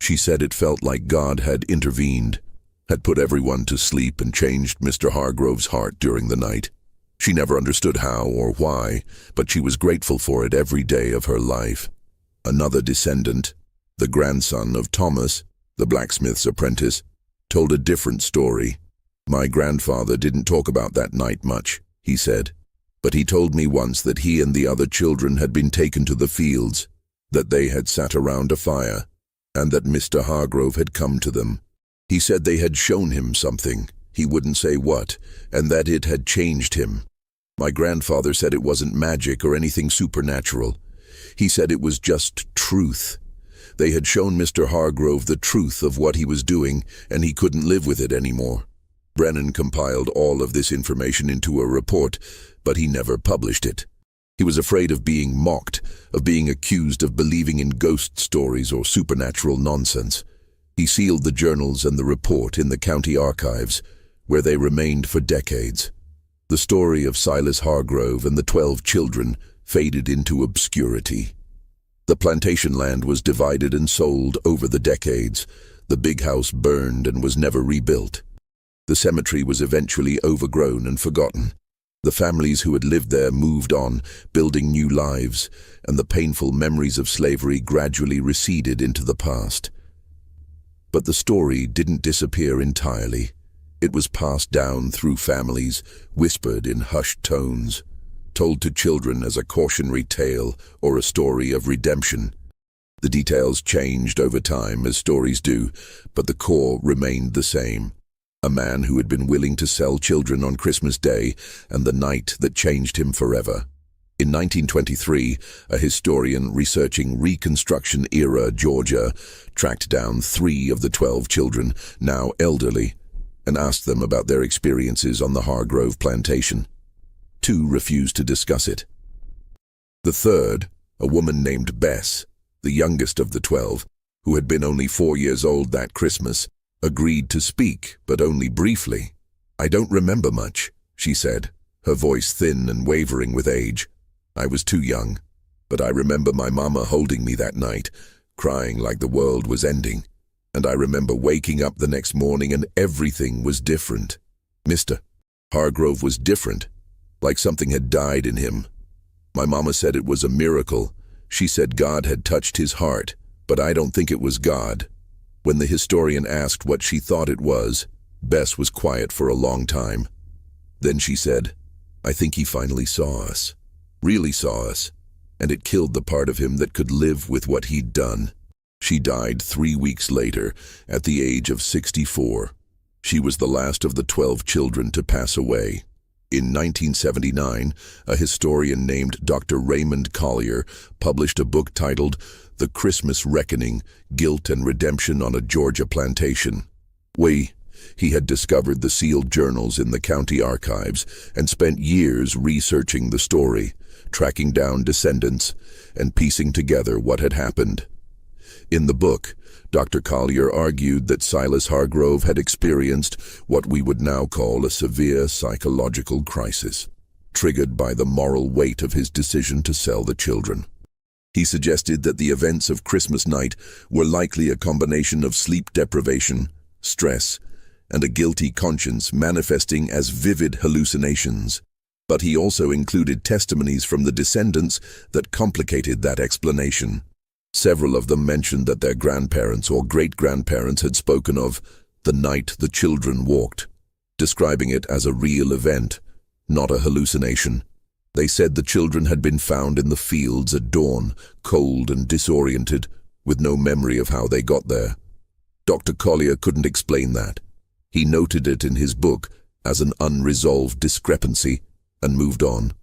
She said it felt like God had intervened, had put everyone to sleep and changed Mr. Hargrove's heart during the night. She never understood how or why, but she was grateful for it every day of her life. Another descendant, the grandson of Thomas, the blacksmith's apprentice, told a different story. "My grandfather didn't talk about that night much," he said, "but he told me once that he and the other children had been taken to the fields, that they had sat around a fire, and that Mr. Hargrove had come to them. He said they had shown him something, he wouldn't say what, and that it had changed him. My grandfather said it wasn't magic or anything supernatural. He said it was just truth. They had shown Mr. Hargrove the truth of what he was doing, and he couldn't live with it anymore." Brennan compiled all of this information into a report, but he never published it. He was afraid of being mocked, of being accused of believing in ghost stories or supernatural nonsense. He sealed the journals and the report in the county archives, where they remained for decades. The story of Silas Hargrove and the 12 children faded into obscurity. The plantation land was divided and sold over the decades. The big house burned and was never rebuilt. The cemetery was eventually overgrown and forgotten. The families who had lived there moved on, building new lives, and the painful memories of slavery gradually receded into the past. But the story didn't disappear entirely. It was passed down through families, whispered in hushed tones, told to children as a cautionary tale or a story of redemption. The details changed over time, as stories do, but the core remained the same. A man who had been willing to sell children on Christmas Day and the night that changed him forever. In 1923, a historian researching Reconstruction-era Georgia tracked down 3 of the 12 children, now elderly, and asked them about their experiences on the Hargrove plantation. 2 refused to discuss it. The third, a woman named Bess, the youngest of the 12, who had been only 4 years old that Christmas, agreed to speak, but only briefly. "I don't remember much," she said, her voice thin and wavering with age. "I was too young, but I remember my mama holding me that night, crying like the world was ending. And I remember waking up the next morning and everything was different. Mr. Hargrove was different, like something had died in him. My mama said it was a miracle. She said God had touched his heart, but I don't think it was God." When the historian asked what she thought it was, Bess was quiet for a long time. Then she said, "I think he finally saw us, really saw us, and it killed the part of him that could live with what he'd done." She died 3 weeks later, at the age of 64. She was the last of the 12 children to pass away. In 1979, a historian named Dr. Raymond Collier published a book titled The Christmas Reckoning, Guilt and Redemption on a Georgia Plantation. He had discovered the sealed journals in the county archives and spent years researching the story, tracking down descendants, and piecing together what had happened. In the book, Dr. Collier argued that Silas Hargrove had experienced what we would now call a severe psychological crisis, triggered by the moral weight of his decision to sell the children. He suggested that the events of Christmas night were likely a combination of sleep deprivation, stress, and a guilty conscience manifesting as vivid hallucinations. But he also included testimonies from the descendants that complicated that explanation. Several of them mentioned that their grandparents or great-grandparents had spoken of the night the children walked, describing it as a real event, not a hallucination. They said the children had been found in the fields at dawn, cold and disoriented, with no memory of how they got there. Dr. Collier couldn't explain that. He noted it in his book as an unresolved discrepancy and moved on.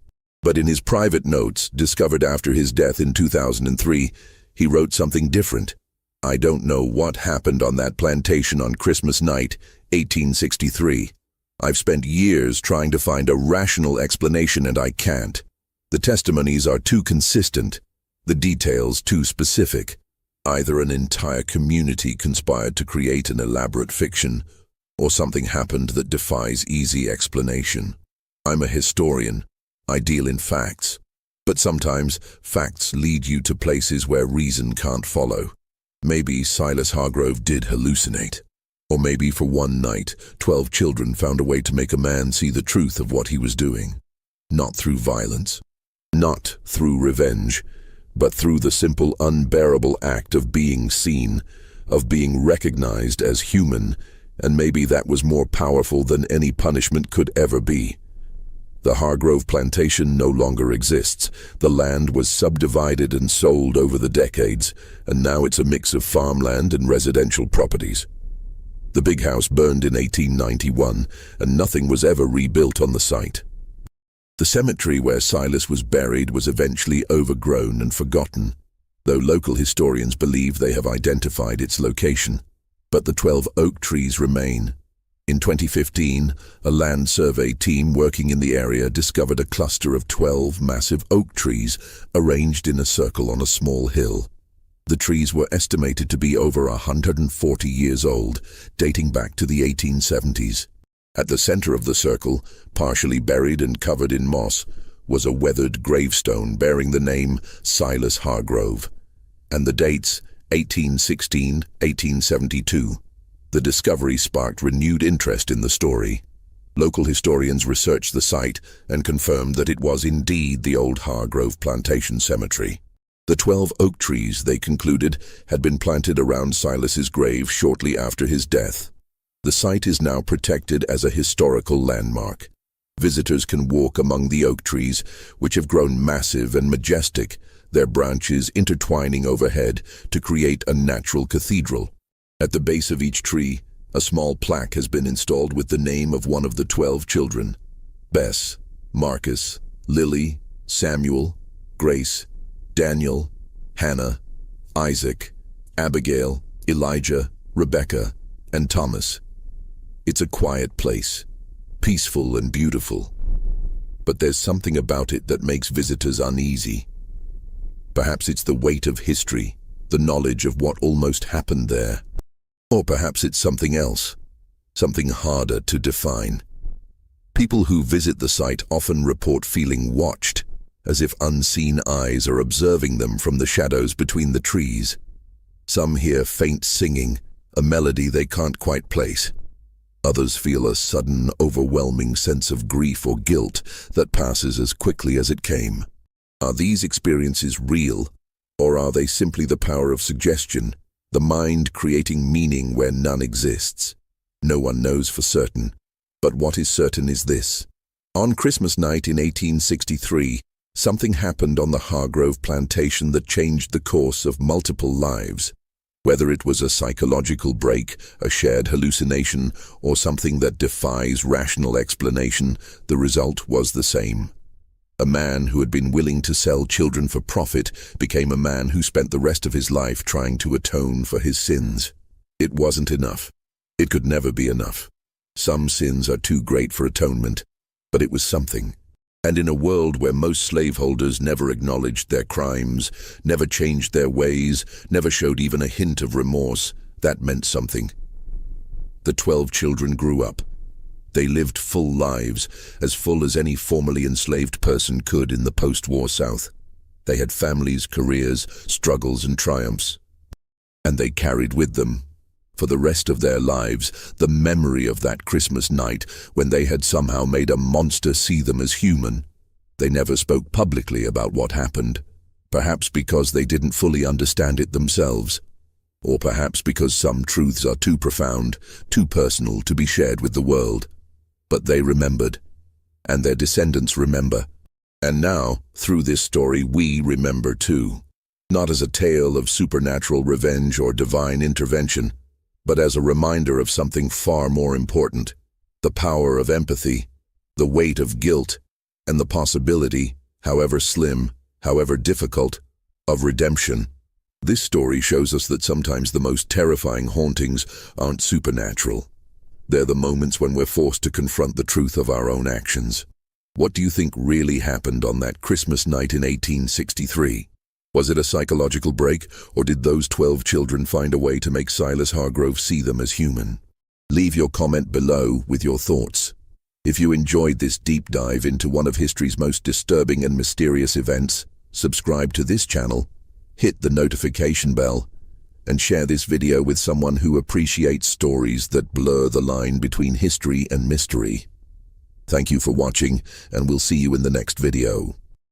But in his private notes, discovered after his death in 2003, he wrote something different. "I don't know what happened on that plantation on Christmas night, 1863. I've spent years trying to find a rational explanation and I can't. The testimonies are too consistent, the details too specific. Either an entire community conspired to create an elaborate fiction, or something happened that defies easy explanation. I'm a historian. I deal in facts. But sometimes facts lead you to places where reason can't follow. Maybe Silas Hargrove did hallucinate. Or maybe for one night, 12 children found a way to make a man see the truth of what he was doing. Not through violence, not through revenge, but through the simple, unbearable act of being seen, of being recognized as human, and maybe that was more powerful than any punishment could ever be. The Hargrove plantation no longer exists. The land was subdivided and sold over the decades, and now it's a mix of farmland and residential properties. The big house burned in 1891, and nothing was ever rebuilt on the site. The cemetery where Silas was buried was eventually overgrown and forgotten, though local historians believe they have identified its location. But the 12 oak trees remain. In 2015, a land survey team working in the area discovered a cluster of 12 massive oak trees arranged in a circle on a small hill. The trees were estimated to be over 140 years old, dating back to the 1870s. At the center of the circle, partially buried and covered in moss, was a weathered gravestone bearing the name Silas Hargrove, and the dates 1816, 1872. The discovery sparked renewed interest in the story. Local historians researched the site and confirmed that it was indeed the old Hargrove plantation cemetery. The 12 oak trees, they concluded, had been planted around Silas's grave shortly after his death. The site is now protected as a historical landmark. Visitors can walk among the oak trees, which have grown massive and majestic, their branches intertwining overhead to create a natural cathedral. At the base of each tree, a small plaque has been installed with the name of one of the 12 children: Bess, Marcus, Lily, Samuel, Grace, Daniel, Hannah, Isaac, Abigail, Elijah, Rebecca, and Thomas. It's a quiet place, peaceful and beautiful. But there's something about it that makes visitors uneasy. Perhaps it's the weight of history, the knowledge of what almost happened there. Or perhaps it's something else, something harder to define. People who visit the site often report feeling watched, as if unseen eyes are observing them from the shadows between the trees. Some hear faint singing, a melody they can't quite place. Others feel a sudden, overwhelming sense of grief or guilt that passes as quickly as it came. Are these experiences real, or are they simply the power of suggestion, the mind creating meaning where none exists? No one knows for certain, but what is certain is this. On Christmas night in 1863, something happened on the Hargrove plantation that changed the course of multiple lives. Whether it was a psychological break, a shared hallucination, or something that defies rational explanation, the result was the same. A man who had been willing to sell children for profit became a man who spent the rest of his life trying to atone for his sins. It wasn't enough. It could never be enough. Some sins are too great for atonement, but it was something. And in a world where most slaveholders never acknowledged their crimes, never changed their ways, never showed even a hint of remorse, that meant something. The 12 children grew up. They lived full lives, as full as any formerly enslaved person could in the post-war South. They had families, careers, struggles, and triumphs. And they carried with them, for the rest of their lives, the memory of that Christmas night when they had somehow made a monster see them as human. They never spoke publicly about what happened, perhaps because they didn't fully understand it themselves, or perhaps because some truths are too profound, too personal to be shared with the world. But they remembered, and their descendants remember. And now, through this story, we remember too. Not as a tale of supernatural revenge or divine intervention, but as a reminder of something far more important: the power of empathy, the weight of guilt, and the possibility, however slim, however difficult, of redemption. This story shows us that sometimes the most terrifying hauntings aren't supernatural. They're the moments when we're forced to confront the truth of our own actions. What do you think really happened on that Christmas night in 1863? Was it a psychological break, or did those 12 children find a way to make Silas Hargrove see them as human? Leave your comment below with your thoughts. If you enjoyed this deep dive into one of history's most disturbing and mysterious events, subscribe to this channel, hit the notification bell, and share this video with someone who appreciates stories that blur the line between history and mystery. Thank you for watching, and we'll see you in the next video.